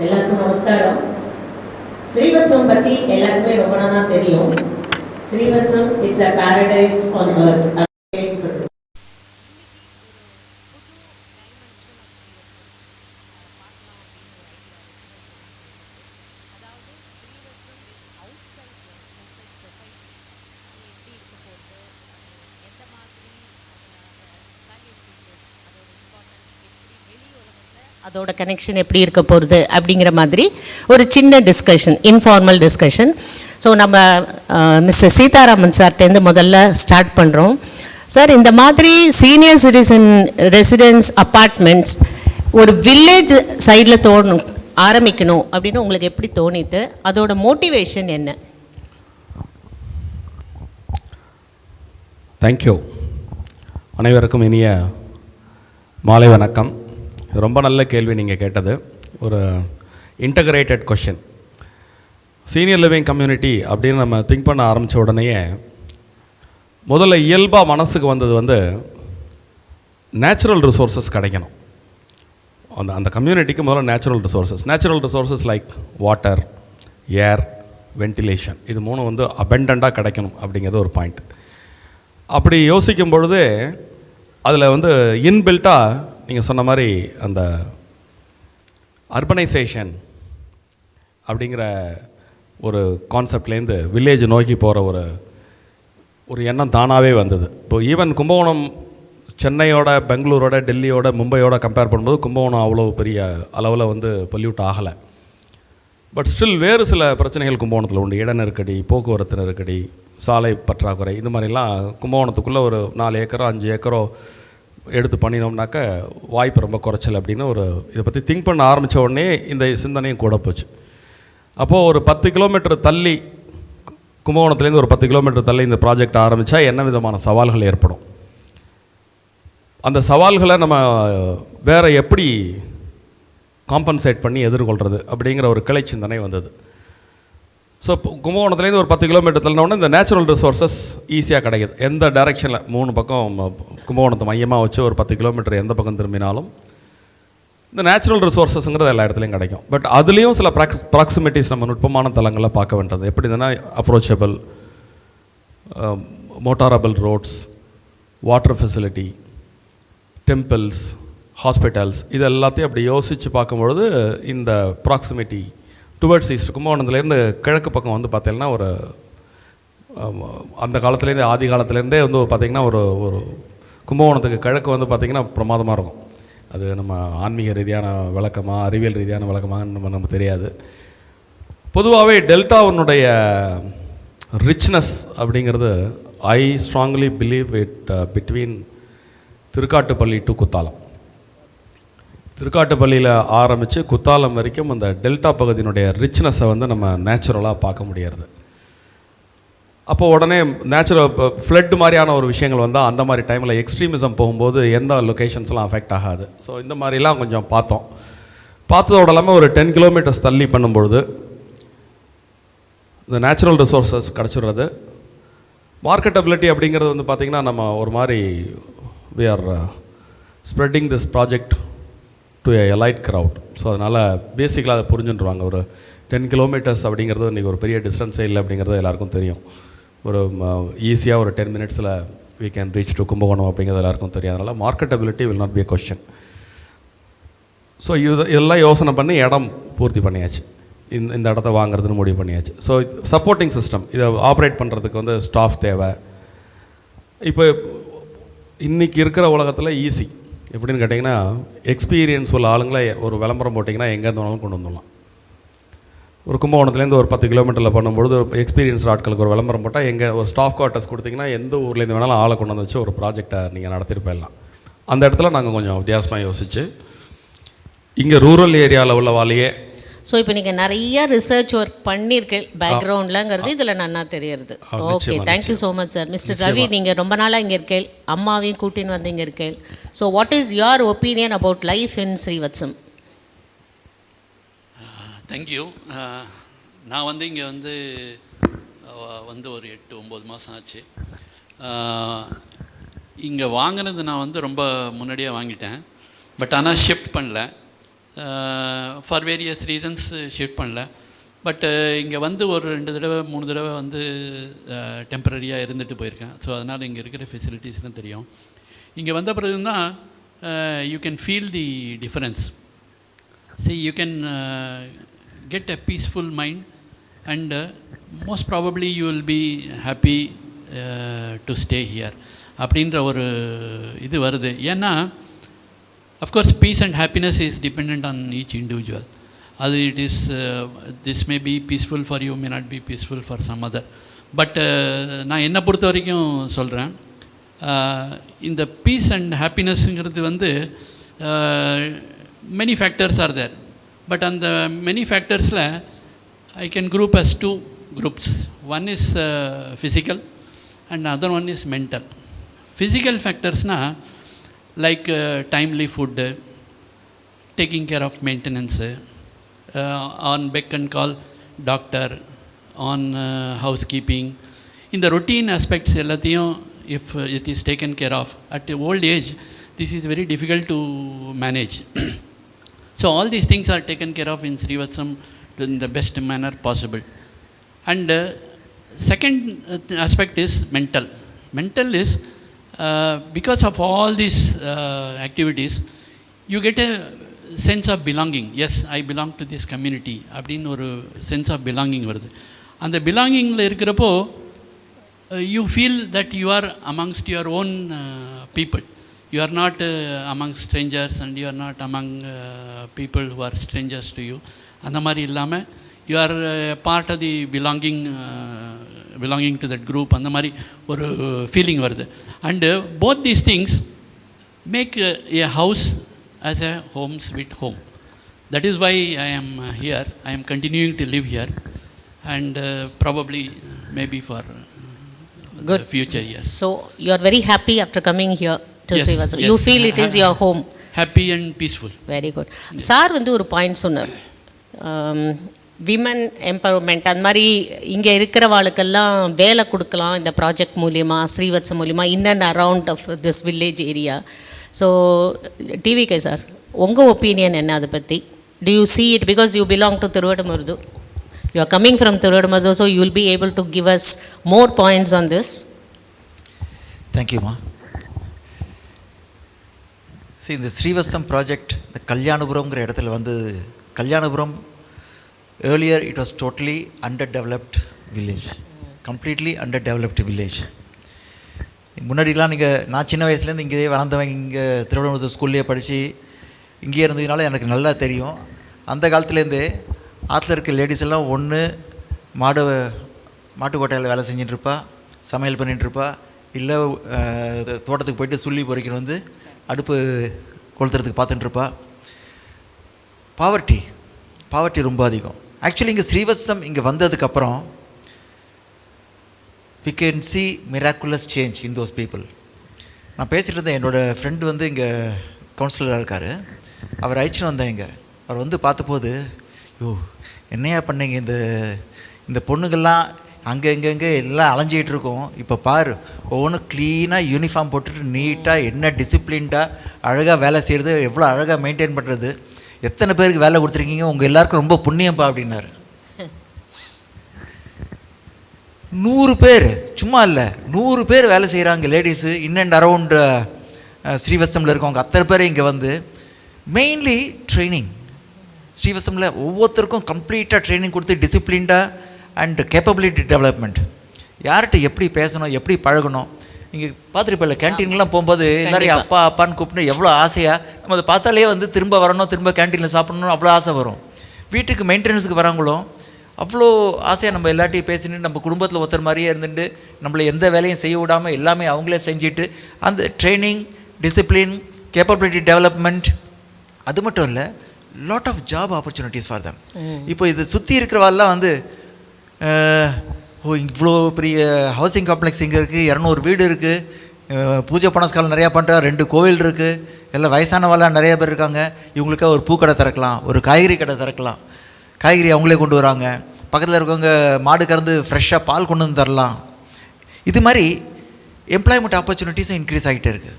எல்லாருக்கும் நமஸ்காரம். ஸ்ரீவத்சம் பற்றி எல்லாருக்குமே ரொம்ப நாளாக தெரியும். Srivathsam it's a paradise on earth. அதோட கனெக்ஷன் எப்படி இருக்க போகிறது அப்படிங்கிற மாதிரி ஒரு சின்ன டிஸ்கஷன், இன்ஃபார்மல் டிஸ்கஷன். ஸோ நம்ம மிஸ்டர் சீதாராமன் சார்ட்டேருந்து முதல்ல ஸ்டார்ட் பண்ணுறோம். சார், இந்த மாதிரி சீனியர் சிட்டிசன் ரெசிடென்ஸ் அப்பார்ட்மெண்ட்ஸ் ஒரு வில்லேஜ் சைடில் ஆரம்பிக்கணும் அப்படின்னு உங்களுக்கு எப்படி தோணித்து? அதோட மோட்டிவேஷன் என்ன? தேங்க்யூ. அனைவருக்கும் இனிய மாலை வணக்கம். ரொம்ப நல்ல கேள்வி நீங்கள் கேட்டது. ஒரு integrated question. Senior living community அப்படின்னு நம்ம திங்க் பண்ண ஆரம்பித்த உடனேயே முதல்ல இயல்பாக மனசுக்கு வந்தது நேச்சுரல் ரிசோர்ஸஸ் கிடைக்கணும். அந்த கம்யூனிட்டிக்கு முதல்ல நேச்சுரல் ரிசோர்ஸஸ் லைக் வாட்டர், ஏர், வென்டிலேஷன், இது மூணும் அபெண்டண்ட்டாக கிடைக்கணும் அப்படிங்கிறது ஒரு பாயிண்ட். அப்படி யோசிக்கும் பொழுது அதில் இன்பில்ட்டாக நீங்கள் சொன்ன மாதிரி அந்த அர்பனைசேஷன் அப்படிங்கிற ஒரு கான்செப்ட்லேருந்து வில்லேஜ் நோக்கி போகிற ஒரு எண்ணம் தானாகவே வந்தது. இப்போ ஈவன் கும்பகோணம் சென்னையோட, பெங்களூரோட, டெல்லியோட, மும்பையோட கம்பேர் பண்ணும்போது கும்பகோணம் அவ்வளோ பெரிய அளவில் பொல்யூட் ஆகலை. பட் ஸ்டில் வேறு சில பிரச்சனைகள் கும்பகோணத்தில் உண்டு. இட நெருக்கடி, போக்குவரத்து நெருக்கடி, சாலை பற்றாக்குறை, இது மாதிரிலாம் கும்பகோணத்துக்குள்ளே ஒரு 4 ஏக்கரோ 5 ஏக்கரோ எடுத்து பண்ணினோம்னாக்க வாய்ப்பு ரொம்ப குறைச்சல் அப்படின்னு இதை பற்றி திங்க் பண்ண ஆரம்பித்த உடனே இந்த சிந்தனையும் கூட போச்சு. அப்போது ஒரு 10 கிலோமீட்டர் தள்ளி, கும்பகோணத்துலேருந்து ஒரு 10 கிலோமீட்டர் தள்ளி இந்த ப்ராஜெக்ட் ஆரம்பித்தா என்ன விதமான சவால்கள் ஏற்படும், அந்த சவால்களை நம்ம வேறு எப்படி காம்பன்சேட் பண்ணி எதிர்கொள்கிறது அப்படிங்கிற ஒரு கிளை சிந்தனை வந்தது. ஸோ கும்பகோணத்துலேருந்து ஒரு 10 கிலோமீட்டர் தள்ளினோடனே இந்த நேச்சுரல் ரிசோர்ஸஸ் ஈஸியாக கிடைக்கிது. எந்த டைரெக்ஷனில் 3 பக்கம் கும்பகோணத்தை மையமாக வச்சு ஒரு 10 கிலோமீட்டர் எந்த பக்கம் திரும்பினாலும் இந்த நேச்சுரல் ரிசோர்ஸஸ்ங்கிறது எல்லா இடத்துலையும் கிடைக்கும். பட் அதுலேயும் சில ப்ராக்சிமிட்டிஸ் நம்ம நுட்பமான தளங்களில் பார்க்க வேண்டியது. எப்படி இருந்ததுன்னா approachable, motorable roads, water facility, temples, hospitals, இது எல்லாத்தையும் அப்படி யோசித்து பார்க்கும்பொழுது இந்த ப்ராக்சிமிட்டி டுவர்ட்ஸ் ஈஸ்ட், கும்பகோணத்துலேருந்து கிழக்கு பக்கம் பார்த்தீங்கன்னா ஒரு அந்த காலத்துலேருந்தே, ஆதி காலத்துலேருந்தே பார்த்திங்கன்னா ஒரு கும்பகோணத்துக்கு கிழக்கு பார்த்திங்கன்னா பிரமாதமாக இருக்கும். அது நம்ம ஆன்மீக ரீதியான விளக்கமாக, அறிவியல் ரீதியான விளக்கமாக நமக்கு தெரியாது. பொதுவாகவே டெல்டாவினுடைய ரிச்னஸ் அப்படிங்கிறது I strongly believe it between Thirukattupalli to Kuthalam. திருக்காட்டுப்பள்ளியில் ஆரம்பித்து குத்தாலம் வரைக்கும் அந்த டெல்டா பகுதியினுடைய ரிச்னஸை நம்ம நேச்சுரலாக பார்க்க முடியாது. அப்போது உடனே நேச்சுரல் ஃப்ளட் மாதிரியான ஒரு விஷயங்கள் வந்தால் அந்த மாதிரி டைமில் எக்ஸ்ட்ரீமிசம் போகும்போது எந்த லொக்கேஷன்ஸ்லாம் அஃபெக்ட் ஆகாது. ஸோ இந்த மாதிரிலாம் கொஞ்சம் பார்த்ததோட இல்லாமல் ஒரு 10 கிலோமீட்டர்ஸ் தள்ளி பண்ணும்பொழுது இந்த நேச்சுரல் ரிசோர்ஸஸ் கிடச்சிடுறது. மார்க்கெட்டபிலிட்டி அப்படிங்கிறது பார்த்திங்கன்னா நம்ம ஒரு மாதிரி we are spreading this project to a elite crowd. So அதனால் பேசிக்கலாக அதை புரிஞ்சுட்டுருவாங்க. ஒரு 10 கிலோமீட்டர்ஸ் அப்படிங்கிறது இன்றைக்கி ஒரு பெரிய டிஸ்டன்ஸே இல்லை அப்படிங்கிறது எல்லாருக்கும் தெரியும். ஒரு ஈஸியாக ஒரு 10 மினிட்ஸில் we can reach to Kumbakonam அப்படிங்கிறது எல்லாருக்கும் தெரியும். அதனால் marketability will not be a question. So இதெல்லாம் யோசனை பண்ணி இடம் பூர்த்தி பண்ணியாச்சு. இந்த இடத்த வாங்குறதுன்னு முடிவு பண்ணியாச்சு. ஸோ சப்போர்ட்டிங் சிஸ்டம், இதை ஆப்ரேட் பண்ணுறதுக்கு ஸ்டாஃப் தேவை. இப்போ இன்றைக்கி இருக்கிற உலகத்தில் ஈஸி எப்படின்னு கேட்டிங்கன்னா, எக்ஸ்பீரியன்ஸ் உள்ள ஆளுங்களை ஒரு விளம்பரம் போட்டிங்கன்னா எங்கேருந்து வேணாலும் கொண்டு வந்துடலாம். ஒரு கும்பகோணத்துலேருந்து ஒரு 10 கிலோமீட்டரில் பண்ணும்பொழுது ஒரு எக்ஸ்பீரியன்ஸ் ஆட்களுக்கு ஒரு விளம்பரம் போட்டால் எங்கே ஒரு ஸ்டாஃப் குவார்ட்டர்ஸ் கொடுத்திங்கன்னா எந்த ஊர்லேருந்து வேணாலும் ஆளை கொண்டு வந்து வச்சு ஒரு ப்ராஜெக்டை நீங்கள் நடத்திட்டு போயிடலாம். அந்த இடத்துல நாங்கள் கொஞ்சம் வித்தியாசமாக யோசித்து இங்கே ரூரல் ஏரியாவில் உள்ளவாலேயே. ஸோ இப்போ நீங்கள் நிறைய ரிசர்ச் ஒர்க் பண்ணியிருக்கேன் பேக்ரவுண்ட்லங்கிறது இதில் நல்லா தெரியுது. Okay, thank you so much sir. Mister Ravi, நீங்கள் ரொம்ப நாளாக இங்கே இருக்கேன், அம்மாவையும் கூட்டின்னு வந்து இங்கே இருக்கேன். So what is your opinion about life in ஸ்ரீவத்சம்? Thank you. நான் இங்கே ஒரு 8-9 மாதம் ஆச்சு. இங்கே வாங்கினது நான் ரொம்ப முன்னாடியே வாங்கிட்டேன். பட் ஆனால் ஷிஃப்ட் பண்ணல. ஃபார் வேரியஸ் ரீசன்ஸ் ஷிஃப்ட் பண்ணல. பட் இங்கே வந்து ஒரு 2 தடவை 3 தடவை வந்து டெம்பரரியாக இருந்துட்டு போயிருக்கேன். ஸோ அதனால் இங்கே இருக்கிற ஃபெசிலிட்டிஸ்லாம் தெரியும். இங்கே வந்த பிறகு தான் you can feel the difference. See, you can get a peaceful mind, and most probably you will be happy to stay here. அப்படின்ற ஒரு இது வருது. ஏன்னா of course peace and happiness is depend on each individual. அது it is this may be peaceful for you, may not be peaceful for some other. But நான் என்னை பொறுத்த வரைக்கும் சொல்கிறேன், இந்த பீஸ் அண்ட் ஹாப்பினஸ்ங்கிறது வந்து many factors are there, but on the many factors la I can group as 2 groups. One is physical and other one is mental. Physical factors na like timely food, taking care of maintenance, on beck and call doctor, on housekeeping. In the routine aspects ellathiyum if it is taken care of at old age, this is very difficult to manage. So all these things are taken care of in Srivathsam in the best manner possible. And second aspect is mental. Mental is because of all these activities, you get a sense of belonging. Yes, I belong to this community. அப்படினு ஒரு sense of belonging வருது. அந்த belongingல இருக்கிறப்போ you feel that you are amongst your own people. You are not among strangers and you are not among people who are strangers to you. அந்த மாதிரி இல்லாமல் you are part of the belonging to that group. அந்த மாதிரி ஒரு feeling வருது. And both these things make a house as a home sweet home. That is why I am here. I am continuing to live here, and probably maybe for good the future years. So you are very happy after coming here to Yes, Srivathsam. yes. You feel it is your home. Happy and peaceful. Very good. Sir வந்து ஒரு point சொன்னார், women empowerment. அந்த மாதிரி இங்கே இருக்கிறவாளுக்கெல்லாம் வேலை கொடுக்கலாம் இந்த project மூலிமா, ஸ்ரீவத்சம் மூலிமா, in and around of this village area. So TVK sir, உங்கள் ஒப்பீனியன் என்ன அதை பற்றி? Do you see it because you belong to Thiruvadumarudhu? You are coming from Thiruvadumarudhu, so you will be able to give us more points on this. Thank you, ma. See, இந்த ஸ்ரீவத்சம் project இந்த கல்யாணபுரம்ங்கிற இடத்துல வந்து, Kalyanapuram earlier it was totally underdeveloped village, completely underdeveloped village. முன்னாடிலாம் நீங்கள், நான் சின்ன வயசுலேருந்து இங்கேயே வளர்ந்தவங்க, இங்கே திருவண்ணாமலை ஸ்கூல்லேயே படித்து இங்கேயே இருந்ததுனால எனக்கு நல்லா தெரியும். அந்த காலத்துலேருந்தே ஆற்றுல இருக்க லேடிஸ் எல்லாம் ஒன்று மாட்டுக்கோட்டையில் வேலை செஞ்சிட்ருப்பா, சமையல் பண்ணிகிட்ருப்பா, இல்லை தோட்டத்துக்கு போய்ட்டு சுள்ளி பொறிக்கணும் வந்து அடுப்பு கொளுத்துறதுக்கு பார்த்துட்டுருப்பா. பாவர்ட்டி ரொம்ப அதிகம். ஆக்சுவலி இங்கே ஸ்ரீவத்சம் இங்கே வந்ததுக்கப்புறம் we can see miraculous change in those people. நான் பேசிகிட்டு இருந்தேன், என்னோடய ஃப்ரெண்டு வந்து இங்கே கவுன்சிலராக இருக்கார், அவர் அழைச்சின்னு வந்தேன் இங்கே. அவர் வந்து பார்த்தபோது, யோ என்னையா பண்ணீங்க, இந்த பொண்ணுங்கள்லாம் அங்கே இங்கே எல்லாம் அலைஞ்சிக்கிட்டு இருக்கோம், இப்போ பாரு ஒவ்வொன்றும் க்ளீனாக யூனிஃபார்ம் போட்டுட்டு நீட்டாக என்ன டிசிப்ளின்டாக அழகாக வேலை செய்கிறது, எவ்வளோ அழகாக மெயின்டைன் பண்ணுறது, எத்தனை பேருக்கு வேலை கொடுத்துருக்கீங்க, உங்கள் எல்லாருக்கும் ரொம்ப புண்ணியம்பா அப்படின்னாரு. 100 பேர், சும்மா இல்லை 100 பேர் வேலை செய்கிறாங்க லேடிஸு, இன் அண்ட் அரவுண்ட் ஸ்ரீவத்சமில் இருக்கவங்க அத்தனை பேர் இங்கே வந்து மெயின்லி ட்ரைனிங். ஸ்ரீவத்சமில் ஒவ்வொருத்தருக்கும் கம்ப்ளீட்டாக ட்ரைனிங் கொடுத்து டிசிப்ளின்டாக அண்ட் கேப்பபிலிட்டி டெவலப்மெண்ட், யார்கிட்ட எப்படி பேசணும், எப்படி பழகணும். நீங்கள் பார்த்துருப்பில்ல, கேன்டீன்லாம் போகும்போது எல்லாரையும் அப்பா அப்பான்னு கூப்பிட்டு எவ்வளோ ஆசையாக, நம்ம அதை பார்த்தாலே வந்து திரும்ப வரணும், திரும்ப கேன்டீனில் சாப்பிட்ணும், அவ்வளோ ஆசை வரும். வீட்டுக்கு மெயின்டெனன்ஸுக்கு வரவங்களும் அவ்வளோ ஆசையாக நம்ம எல்லாட்டையும் பேசிட்டு, நம்ம குடும்பத்தில் ஒருத்தர் மாதிரியே இருந்துட்டு நம்மளை எந்த வேலையும் செய்ய விடாமல் எல்லாமே அவங்களே செஞ்சுட்டு, அந்த ட்ரைனிங், டிசிப்ளின், கேப்பபிலிட்டி டெவலப்மெண்ட், அது மட்டும் இல்லை, lot of job opportunities for them. இப்போ இது சுற்றி இருக்கிறவாள்லாம் வந்து, இவ்வளோ பெரிய ஹவுசிங் காம்ப்ளெக்ஸ் இங்கே இருக்குது, 200 வீடு இருக்குது, பூஜை புனஸ்காலம் நிறையா பண்ணுறா, 2 கோவில் இருக்குது, எல்லாம் வயசானவாள்லாம் நிறைய பேர் இருக்காங்க, இவங்களுக்காக ஒரு பூக்கடை திறக்கலாம், ஒரு காய்கறி கடை திறக்கலாம், காய்கறி அவங்களே கொண்டு வராங்க, பக்கத்தில் இருக்கவங்க மாடு கறந்து ஃப்ரெஷ்ஷாக பால் கொண்டு வந்து தரலாம். இது மாதிரி எம்ப்ளாய்மெண்ட் ஆப்பர்ச்சுனிட்டிஸும் இன்க்ரீஸ் ஆகிட்டே இருக்குது.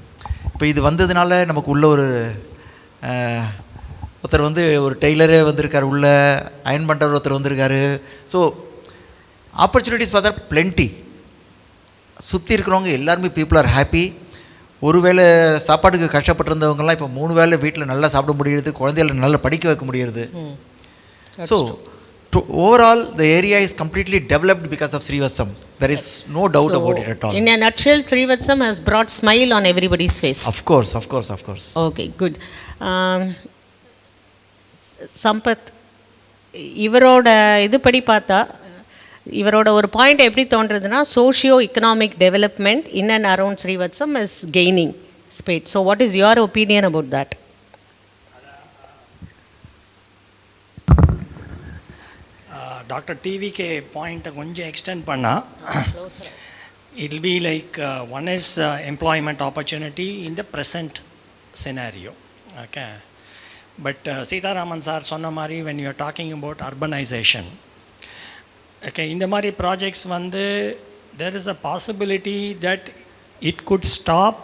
இப்போ இது வந்ததுனால நமக்கு உள்ள ஒருத்தர் வந்து ஒரு டெய்லரே வந்திருக்காரு, உள்ள அயன் பண்ணுறவர் ஒருத்தர் வந்திருக்காரு. ஸோ ஆப்பர்ச்சுனிட்டிஸ் பார்த்தா பிளென்டி. சுற்றி இருக்கிறவங்க எல்லாருமே பீப்புள் ஆர் ஹாப்பி. ஒருவேளை சாப்பாட்டுக்கு கஷ்டப்பட்டிருந்தவங்கலாம் இப்போ 3 வேளை வீட்டில் நல்லா சாப்பிட முடியுது, குழந்தைகளை நல்லா படிக்க வைக்க முடியுது. So overall the area is completely developed because of Srivathsam. There is no doubt about it at all. In a nutshell, Srivathsam has brought smile on everybody's face. Of course. Okay, good. Sampath, இவரோட இதுபடி பார்த்தா இவரோட ஒரு point எப்படி தோன்றதுன்னா, socio economic development in and around Srivathsam is gaining speed. So what is your opinion about that? Doctor TVK பாயிண்ட்டை கொஞ்சம் extend பண்ணால், it will be like one is employment opportunity in the present scenario. Okay, but Seetharaman sir சொன்ன மாதிரி when you are talking about urbanization, okay, இந்த மாதிரி projects வந்து there is a possibility that it could stop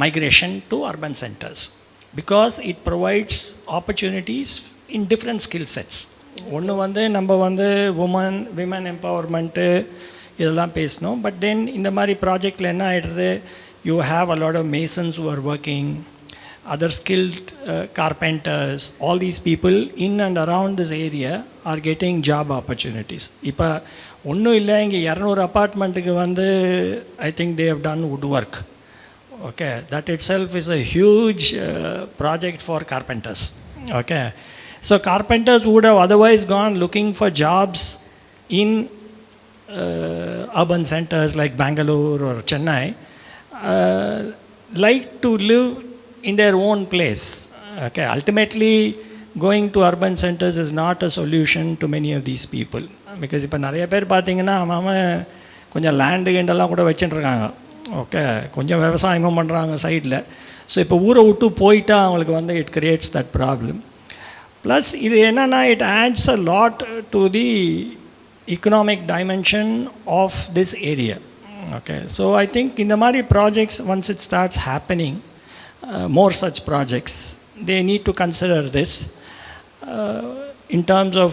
migration to urban centers because it provides opportunities in different skill sets. ஒன்று வந்து நம்ம வந்து women empowerment இதெல்லாம் பேசணும். பட் தென் இந்த மாதிரி ப்ராஜெக்டில் என்ன ஆகிடுறது, you have a lot of masons who are working, other skilled carpenters, all these people in and around this area are getting job opportunities. இப்போ ஒன்றும் இல்லை, இங்கே 200 அப்பார்ட்மெண்ட்டுக்கு வந்து I think they have done woodwork. Okay, that itself is a huge project for carpenters. Okay, so carpenters would have otherwise gone looking for jobs in urban centers like Bangalore or Chennai, like to live in their own place. Okay, ultimately going to urban centers is not a solution to many of these people, because இப்போ நிறைய பேர் பார்த்தீங்கன்னா அவன் கொஞ்சம் land கிண்டெல்லாம் கூட வச்சுட்டுருக்காங்க. Okay, கொஞ்சம் விவசாயமும் பண்ணுறாங்க சைடில். ஸோ இப்போ ஊரை விட்டு போயிட்டா அவங்களுக்கு வந்து it creates that problem. Plus இது என்னென்னா, it ads a lot to the economic dimension of this area. Okay, so I think in the mari projects, once it starts happening, more such projects, they need to consider this in terms of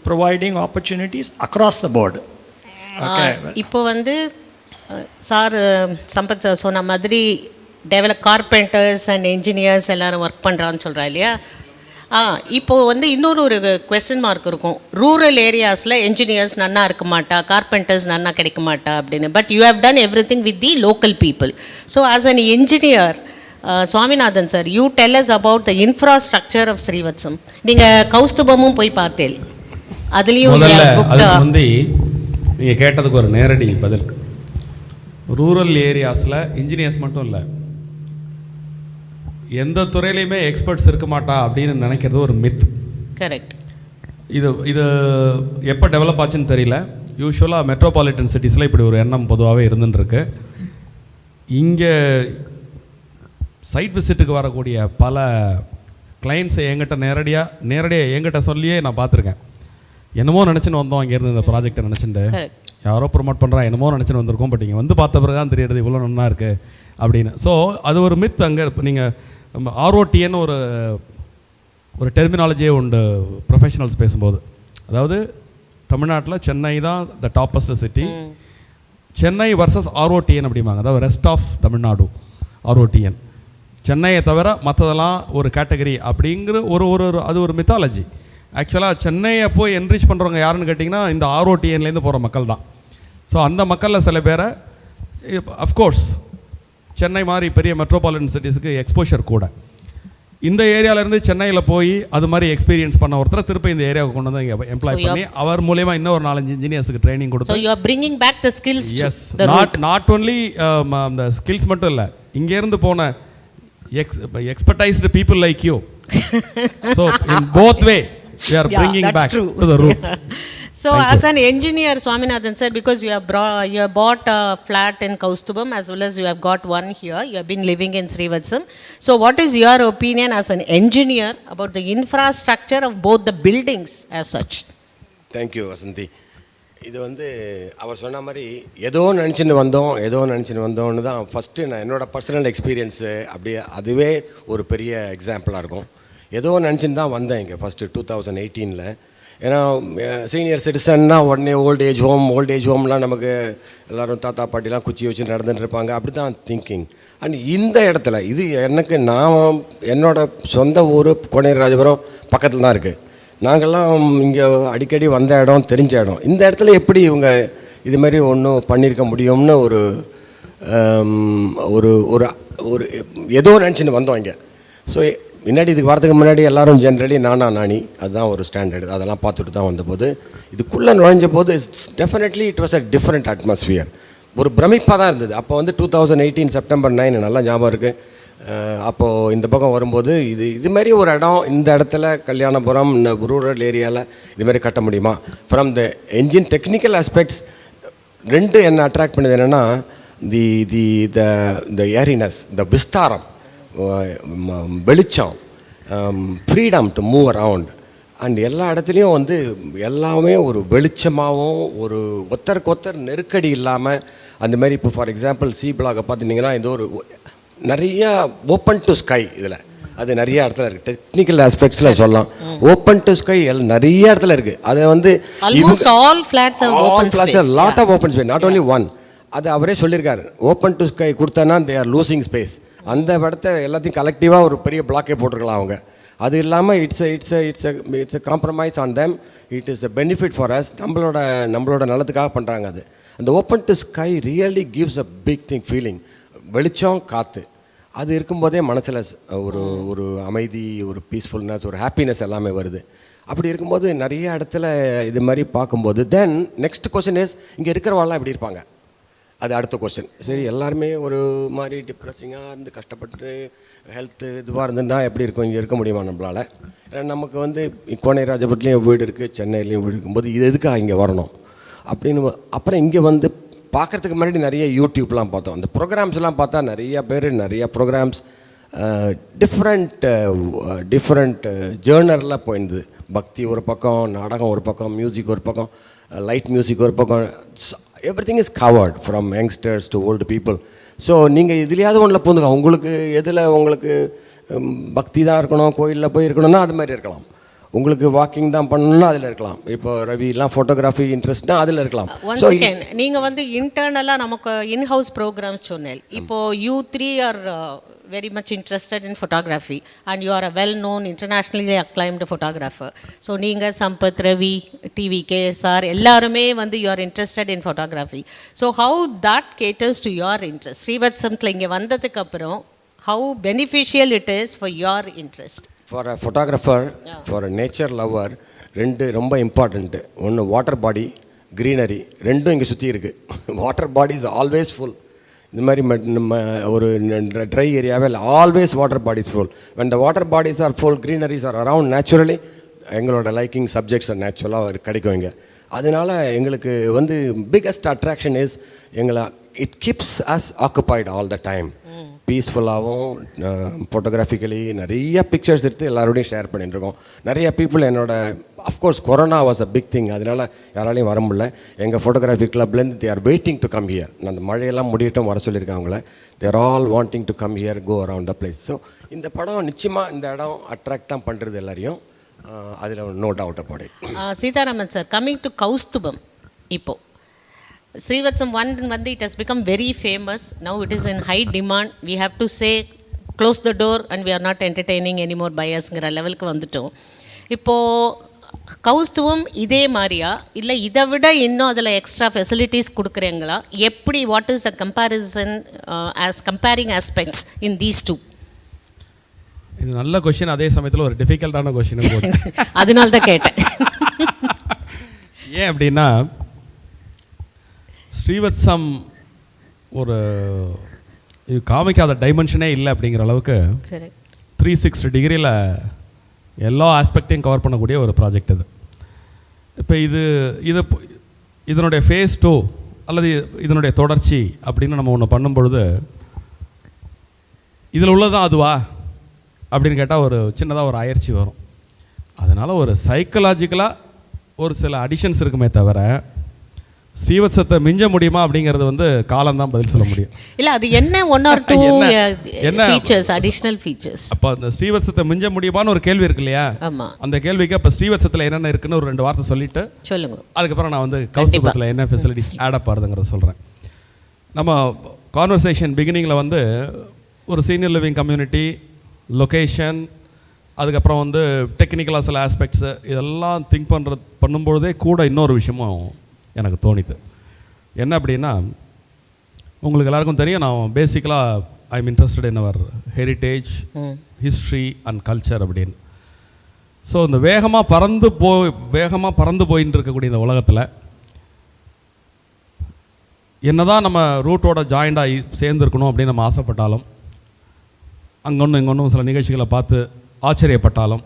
providing opportunities across the board. Okay, இப்போ வந்து sir Sampath sir சொன்ன மாதிரி carpenters and engineers எல்லாரும் work பண்ணுறான்னு சொல்கிறா இல்லையா? இப்போது வந்து ஒரு கொஸ்டின் மார்க் இருக்கும், ரூரல் ஏரியாஸில் என்ஜினியர்ஸ் நன்னா இருக்க மாட்டா, கார்பெண்டர்ஸ் நன்னா கிடைக்க மாட்டா அப்படின்னு. But you have done everything with the local people. So as an engineer, Swaminathan sir, you tell us about the infrastructure of Srivathsam. நீங்கள் கௌஸ்துபமும் போய் பார்த்தேன், அதுலேயும் வந்து நீங்கள் கேட்டதுக்கு ஒரு நேரடி பதில். ரூரல் ஏரியாஸில் இன்ஜினியர்ஸ் மட்டும் இல்லை, எந்த துறையிலையுமே எக்ஸ்பர்ட்ஸ் இருக்க மாட்டா அப்படின்னு நினைக்கிறது ஒரு மித். கரெக்ட். இது எப்போ டெவலப் ஆச்சுன்னு தெரியல. யூஸ்வலாக மெட்ரோபாலிட்டன் சிட்டிஸில் இப்படி ஒரு எண்ணம் பொதுவாகவே இருந்துருக்கு. இங்கே சைட் விசிட்டுக்கு வரக்கூடிய பல கிளைண்ட்ஸை என்கிட்ட நேரடியாக என்கிட்ட சொல்லியே நான் பார்த்துருக்கேன். என்னமோ நினச்சின்னு வந்தோம் அங்கேருந்து இந்த ப்ராஜெக்டை நினச்சிட்டு, யாரோ ப்ரொமோட் பண்ணுறா என்னமோ நினச்சின்னு வந்திருக்கோம், பட் இங்கே வந்து பார்த்த பிறகு தான் தெரியுது இவ்வளோ நல்லா இருக்குது அப்படின்னு. ஸோ அது ஒரு மித். அங்கே நீங்கள் ஆர்ஓடின்னு ஒரு டெர்மினாலஜியே உண்டு ப்ரொஃபஷனல்ஸ் பேசும்போது. அதாவது தமிழ்நாட்டில் சென்னை தான் the toppest city. Chennai versus ROTN அப்படிம்பாங்க. அதாவது ரெஸ்ட் ஆஃப் தமிழ்நாடு ஆர்ஓடிஎன். சென்னையை தவிர மற்றதெல்லாம் ஒரு கேட்டகரி அப்படிங்கிற அது ஒரு மித்தாலஜி. ஆக்சுவலாக சென்னையை போய் என்ரிச் பண்ணுறவங்க யாருன்னு கேட்டிங்கன்னா இந்த ஆர்ஓடிஎன்லேருந்து போகிற மக்கள் தான். ஸோ அந்த மக்களில் சில பேரை அஃப்கோர்ஸ் சென்னை மாதிரி பெரிய மெட்ரோபாலிட்டன் சிட்டிஸுக்கு எக்ஸ்போஷர் கூட. இந்த ஏரியாவிலேருந்து சென்னையில் போய் அது மாதிரி எக்ஸ்பீரியன்ஸ் பண்ண ஒருத்தர் திருப்பி இந்த ஏரியாவுக்கு கொண்டு வந்து இங்கே எம்ப்ளாய் பண்ணி அவர் மூலயமா இன்னும் ஒரு 4-5 இன்ஜினியர்ஸுக்கு ட்ரைனிங் கொடுத்து. So you are bringing back the skills. Yes, not only அந்த ஸ்கில்ஸ் மட்டும் இல்லை, இங்கேருந்து போன expertised people like you. So in both way we are bringing back to the root. So as an engineer, Swaminathan sir, because you have bought a flat in Koustubam as well as you have got one here, you have been living in Srivathsam. So what is your opinion as an engineer about the infrastructure of both the buildings as such? Thank you, Vasanthi. இது வந்து அவர் சொன்ன மாதிரி ஏதோ நினச்சின்னு வந்தோன்னு தான் first நான் என்னோடய பர்சனல் எக்ஸ்பீரியன்ஸு அப்படியே அதுவே ஒரு பெரிய எக்ஸாம்பிளாக இருக்கும். ஏதோ நினச்சின்னு தான் வந்தேன் இங்கே ஃபஸ்ட்டு 2018. ஏன்னா சீனியர் சிட்டிசன்னா உடனே ஓல்டேஜ் ஹோம்லாம் நமக்கு எல்லோரும் தாத்தா பாட்டிலாம் குச்சி வச்சு நடந்துட்டு இருப்பாங்க, அப்படி தான் திங்கிங். அண்ட் இந்த இடத்துல இது எனக்கு என்னோட சொந்த ஊர் கோனேரிராஜபுரம் பக்கத்தில் தான் இருக்குது. நாங்கள்லாம் இங்கே அடிக்கடி வந்த இடம், தெரிஞ்ச இடம். இந்த இடத்துல எப்படி இவங்க இதுமாரி ஒன்றும் பண்ணியிருக்க முடியும்னு ஒரு ஒரு ஒரு ஏதோ நினச்சின்னு வந்தோம் இங்கே. ஸோ முன்னாடி இதுக்கு வரதுக்கு முன்னாடி எல்லோரும் ஜென்ரலி நானி அதுதான் ஒரு ஸ்டாண்டர்டு, அதெல்லாம் பார்த்துட்டு தான் வந்தபோது இதுக்குள்ளே நுழைஞ்ச போது definitely it was a different atmosphere. ஒரு பிரமிப்பாக தான் இருந்தது. அப்போ வந்து 2018 செப்டம்பர் 9 நல்லா ஞாபகம் இருக்குது. அப்போது இந்த பக்கம் வரும்போது இதுமாரி ஒரு இடம், இந்த இடத்துல கல்யாணபுரம் ரூரல் ஏரியாவில் இதுமாரி கட்ட முடியுமா? From the engine technical aspects ரெண்டு என்ன அட்ராக்ட் பண்ணுது என்னென்னா, த ஏரினஸ், த விஸ்தாரம், வெளிச்சம், freedom to move around. And எல்லா இடத்துலையும் வந்து எல்லாமே ஒரு வெளிச்சமாகவும் ஒரு ஒருத்தருக்கு நெருக்கடி இல்லாமல் அந்த மாதிரி. இப்போ ஃபார் எக்ஸாம்பிள் சி பிளாகை பார்த்துட்டிங்கன்னா இது ஒரு நிறைய ஓப்பன் டு ஸ்கை, இதில் அது நிறைய இடத்துல இருக்குது. டெக்னிக்கல் ஆஸ்பெக்ட்ஸில் சொல்லலாம் ஓப்பன் டு ஸ்கை நிறைய இடத்துல இருக்குது. அதை வந்து lot of open space, not only one. அது அவரே சொல்லியிருக்காரு, ஓப்பன் டு ஸ்கை கொடுத்தனா தே ஆர் லூசிங் ஸ்பேஸ். அந்த இடத்த எல்லாத்தையும் கலெக்டிவாக ஒரு பெரிய பிளாக்கே போட்டிருக்கலாம் அவங்க. அது இல்லாமல் it's a compromise on them, it is a benefit for us. நம்மளோட நலத்துக்காக பண்ணுறாங்க. அது அந்த open to sky really gives a big thing feeling. வெளிச்சம், காற்று, அது இருக்கும்போதே மனசில் ஒரு அமைதி, ஒரு பீஸ்ஃபுல்னஸ், ஒரு ஹாப்பினஸ் எல்லாமே வருது. அப்படி இருக்கும்போது நிறைய இடத்துல இது மாதிரி பார்க்கும்போது தென் நெக்ஸ்ட் கொஸ்டின் இஸ், இங்கே இருக்கிறவாள்லாம் எப்படி இருப்பாங்க? அது அடுத்த கொஸ்டின். சரி, எல்லாருமே ஒரு மாதிரி டிப்ரெஸிங்காக இருந்து கஷ்டப்பட்டு ஹெல்த்து இதுவாக இருந்துன்னா எப்படி இருக்கும், இங்கே இருக்க முடியுமா நம்மளால்? ஏன்னா நமக்கு வந்து கோனேரிராஜபுரத்துலேயும் வீடு இருக்குது, சென்னையிலையும் வீடு இருக்கும்போது இது எதுக்காக இங்கே வரணும் அப்படின்னு. அப்புறம் இங்கே வந்து பார்க்குறதுக்கு முன்னாடி நிறைய யூடியூப்லாம் பார்த்தோம். அந்த ப்ரோக்ராம்ஸ்லாம் பார்த்தா நிறைய ப்ரோக்ராம்ஸ் டிஃப்ரெண்ட் ஜேர்னரில் போயிருந்தது. பக்தி ஒரு பக்கம், நாடகம் ஒரு பக்கம், மியூசிக் ஒரு பக்கம், லைட் மியூசிக் ஒரு பக்கம். Everything is covered from youngsters to old people. So நீங்கள் இதுலையாவது ஒன்றில் பூந்துங்க. உங்களுக்கு எதில் உங்களுக்கு பக்தி தான் இருக்கணும், கோயிலில் போய் இருக்கணும்னா அது மாதிரி இருக்கலாம். உங்களுக்கு வாக்கிங் தான் பண்ணணும்னா அதில் இருக்கலாம். இப்போ ரவிலாம் ஃபோட்டோகிராஃபி இன்ட்ரெஸ்ட்னா அதில் இருக்கலாம். ஒன்ஸ் அகேன் நீங்கள் வந்து இன்டர்னலாக நமக்கு இன்ஹவுஸ் ப்ரோக்ராம்ஸ் சொன்னேன். இப்போது you three are very much interested in photography and you are a well-known internationally acclaimed photographer. So நீங்கள் சம்பத், ரவி, டிவிகே சார் எல்லாருமே வந்து you are interested in photography. So how that caters to your interest? ஸ்ரீவத்சம்த்தில் இங்கே வந்ததுக்கப்புறம் how beneficial it is for your interest? For a photographer, for a nature lover, ரெண்டு ரொம்ப important. ஒன்று water body, greenery, ரெண்டும் இங்கே சுற்றி இருக்குது. Water body is always full. இந்த மாதிரி நம்ம ஒரு ட்ரை ஏரியாவே இல்லை, always water bodies full. When the water bodies are full, greeneries are around, naturally எங்களோட லைக்கிங் சப்ஜெக்ட்ஸ் நேச்சுரலாக கிடைக்கும் இங்கே. அதனால் எங்களுக்கு வந்து பிக்கஸ்ட் அட்ராக்ஷன் இஸ் எங்களை it keeps us occupied all the time. பீஸ்ஃபுல்லாகவும் ஃபோட்டோகிராஃபிக்கலி நிறைய பிக்சர்ஸ் எடுத்து எல்லாரோடையும் ஷேர் பண்ணிட்டுருக்கோம். நிறைய பீப்புள் என்னோட of course corona was a big thing, அதனால் யாராலையும் வர முடியல. எங்கள் ஃபோட்டோகிராஃபி கிளப்லேருந்து they are waiting to come here. அந்த மழையெல்லாம் முடியட்டும் வர சொல்லியிருக்காங்க அவங்கள. They're all wanting to come here, go around the place. So இந்த படம் நிச்சயமாக இந்த இடம் அட்ராக்ட் தான் பண்ணுறது எல்லாரையும். அதில் no doubt about it. Seetharaman sir, coming to Kaustubham, இப்போது Srivathsam I வந்து it has become very famous. Now it is in high demand. We have to say close the door and we are not entertaining any more buyers-ங்கிற லெவலுக்கு வந்துட்டோம். இப்போது கௌஸ்துபம் இதே மாதிரியா இல்லை இதை விட இன்னும் அதில் எக்ஸ்ட்ரா ஃபெசிலிட்டிஸ் கொடுக்குறீங்களா? எப்படி, what is the comparison as comparing aspects in these two? இது நல்ல கொஷின், அதே சமயத்தில் ஒரு டிஃபிகல்ட்டான கொஷின். அதனால தான் கேட்டேன். ஏன் அப்படின்னா, ஸ்ரீவத்சம் ஒரு இது காமிக்காத டைமென்ஷனே இல்லை அப்படிங்கிற அளவுக்கு 360 டிகிரியில் எல்லா ஆஸ்பெக்டையும் கவர் பண்ணக்கூடிய ஒரு ப்ராஜெக்ட் இது. இப்போ இதனுடைய ஃபேஸ் 2 அல்லது இதனுடைய தொடர்ச்சி அப்படின்னு நம்ம ஒன்று பண்ணும் பொழுது இதில் உள்ளதான் அதுவா அப்படின்னு கேட்டால் ஒரு சின்னதாக ஒரு அயற்சி வரும். அதனால் ஒரு சைக்கலாஜிக்கலாக ஒரு சில அடிஷன்ஸ் இருக்குமே தவிர ஸ்ரீவத்சத்தை மிஞ்ச முடியுமா அப்படிங்கிறது வந்து காலம்தான் பதில் சொல்ல முடியும். இல்லை அது என்ன 1 or 2 என்ன ஃபீச்சர்ஸ், அடிஷ்னல் ஃபீச்சர்ஸ்? அப்போ அந்த ஸ்ரீவத்சத்தை மிஞ்ச முடியுமான்னு ஒரு கேள்வி இருக்கு இல்லையா? ஆமாம். அந்த கேள்விக்கு அப்போ ஸ்ரீவத்சத்தில் என்னென்ன இருக்குன்னு ஒரு 2 வார்த்தை சொல்லிட்டு சொல்லுங்க. அதுக்கப்புறம் நான் வந்து கௌஸ்துபத்தில் என்ன ஃபெசிலிட்டிஸ் ஆடப் ஆகுதுங்கிறத சொல்கிறேன். நம்ம கான்வர்சேஷன் பிகினிங்கில் வந்து ஒரு சீனியர் லிவிங் கம்யூனிட்டி, லொக்கேஷன், அதுக்கப்புறம் வந்து டெக்னிக்கலாக சில ஆஸ்பெக்ட்ஸு இதெல்லாம் திங்க் பண்ணும்பொழுதே கூட இன்னொரு விஷயமும் எனக்கு தோணிது. என்ன அப்படின்னா, உங்களுக்கு எல்லாருக்கும் தெரியும் நான் பேசிக்கலாக I am interested in our heritage, history and culture அப்படின்னு. ஸோ இந்த வேகமாக பறந்து போயின்னு இருக்கக்கூடிய இந்த உலகத்தில் என்னதான் நம்ம ரூட்டோட ஜாயிண்டாகி சேர்ந்துருக்கணும் அப்படின்னு நம்ம ஆசைப்பட்டாலும், இங்கொன்னும் சில நிகழ்ச்சிகளை பார்த்து ஆச்சரியப்பட்டாலும்,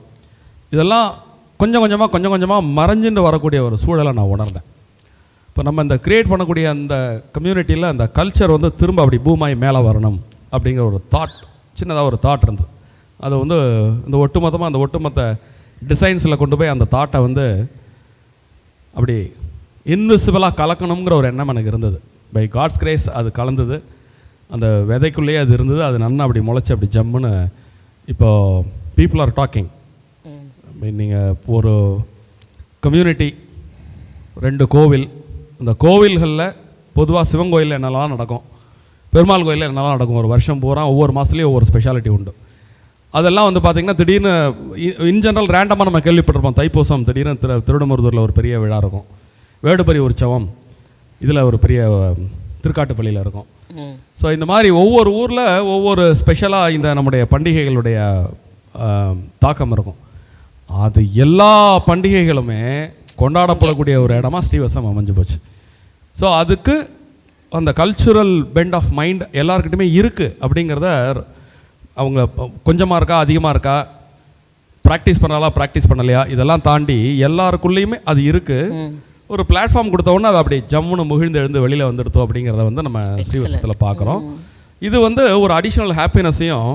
இதெல்லாம் கொஞ்சம் கொஞ்சமாக மறைஞ்சுட்டு வரக்கூடிய ஒரு சூழலை நான் உணர்ந்தேன். இப்போ நம்ம இந்த கிரியேட் பண்ணக்கூடிய அந்த கம்யூனிட்டியில் அந்த கல்ச்சர் வந்து திரும்ப அப்படி பூமாயி மேலே வரணும் அப்படிங்கிற ஒரு சின்னதாக ஒரு தாட் இருந்தது. அதை வந்து இந்த ஒட்டுமொத்த டிசைன்ஸில் கொண்டு போய் அந்த தாட்டை வந்து அப்படி இன்விசிபிளாக கலக்கணுங்கிற ஒரு எண்ணம் எனக்கு இருந்தது. பை காட்ஸ் கிரேஸ் அது கலந்தது. அந்த விதைக்குள்ளேயே அது இருந்தது. அது நன்னா அப்படி முளைச்சி அப்படி ஜம்முன்னு இப்போது பீப்புள் ஆர் டாக்கிங். நீங்கள் ஒரு கம்யூனிட்டி, 2 கோவில், இந்த கோவில்களில் பொதுவாக சிவன் கோயிலில் என்னெல்லாம் நடக்கும், பெருமாள் கோயிலில் என்னெல்லாம் நடக்கும், ஒரு வருஷம் பூரா ஒவ்வொரு மாதத்துலேயும் ஒவ்வொரு ஸ்பெஷாலிட்டி உண்டு. அதெல்லாம் வந்து பார்த்திங்கன்னா திடீர்னு இன் ஜென்ரல் ரேண்டமாக நம்ம கேள்விப்பட்டிருப்போம். தைப்பூசம் திடீர்னு திருடமருதூரில் ஒரு பெரிய விழா இருக்கும், வேடுபரி உற்சவம் இதில் ஒரு பெரிய திருக்காட்டுப்பள்ளியில் இருக்கும். ஸோ இந்த மாதிரி ஒவ்வொரு ஊரில் ஒவ்வொரு ஸ்பெஷலாக இந்த நம்முடைய பண்டிகைகளுடைய தாக்கம் இருக்கும். அது எல்லா பண்டிகைகளுமே கொண்டாடப்படக்கூடிய ஒரு இடமா ஸ்ரீவத்சம் அமைஞ்சு போச்சு. ஸோ அதுக்கு அந்த கல்ச்சுரல் பெண்ட் ஆஃப் மைண்ட் எல்லாருக்கிட்டையுமே இருக்குது அப்படிங்கிறத அவங்க கொஞ்சமாக இருக்கா அதிகமாக இருக்கா, ப்ராக்டிஸ் பண்ணலையா, இதெல்லாம் தாண்டி எல்லாருக்குள்ளேயுமே அது இருக்குது. ஒரு பிளாட்ஃபார்ம் கொடுத்தோன்னே அது அப்படி ஜம்முன்னு முகிழ்ந்து எழுந்து வெளியில் வந்துடுத்தோம் அப்படிங்கிறத வந்து நம்ம ஸ்ரீவத்சத்தில் பார்க்குறோம். இது வந்து ஒரு அடிஷ்னல் ஹாப்பினஸையும்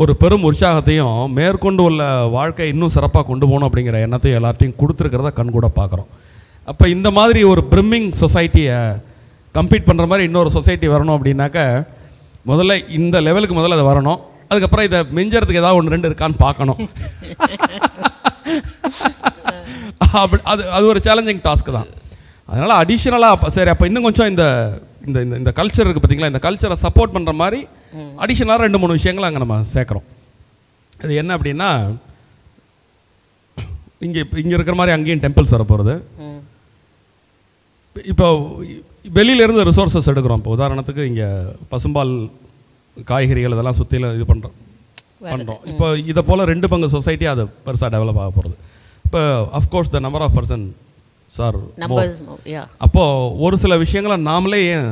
ஒரு பெரும் உற்சாகத்தையும் மேற்கொண்டு உள்ள வாழ்க்கை இன்னும் சிறப்பாக கொண்டு போகணும் அப்படிங்கிற எண்ணத்தையும் எல்லார்ட்டையும் கொடுத்துருக்கிறத கண்கூட பார்க்குறோம். அப்போ இந்த மாதிரி ஒரு பிரிம்மிங் சொசைட்டியை கம்பீட் பண்ணுற மாதிரி இன்னொரு சொசைட்டி வரணும் அப்படின்னாக்க முதல்ல இந்த லெவலுக்கு முதல்ல அது வரணும். அதுக்கப்புறம் இதை மிஞ்சறதுக்கு ஏதாவது 1-2 இருக்கான்னு பார்க்கணும். அது ஒரு சேலஞ்சிங் டாஸ்க்கு தான். அதனால் அடிஷ்னலாக சரி அப்போ இன்னும் கொஞ்சம் இந்த இந்த இந்த கல்ச்சர் இருக்குது பார்த்தீங்களா, இந்த கல்ச்சரை சப்போர்ட் பண்ணுற மாதிரி அடிஷ்னலாக 2-3 விஷயங்களை அங்கே நம்ம சேர்க்குறோம். அது என்ன அப்படின்னா, இங்கே இருக்கிற மாதிரி அங்கேயும் டெம்பிள்ஸ் வர போகிறது. இப்போ வெளியிலேருந்து ரிசோர்ஸஸ் எடுக்கிறோம். இப்போ உதாரணத்துக்கு இங்கே பசும்பால், காய்கறிகள் இதெல்லாம் சுற்றிலும் இது பண்ணுறோம். இப்போ இதை போல் 2 பங்கு சொசைட்டி அது பெருசாக டெவலப் ஆக போகிறது. இப்போ of course the number of person sir, அப்போது ஒரு சில விஷயங்களை நாமளே ஏன்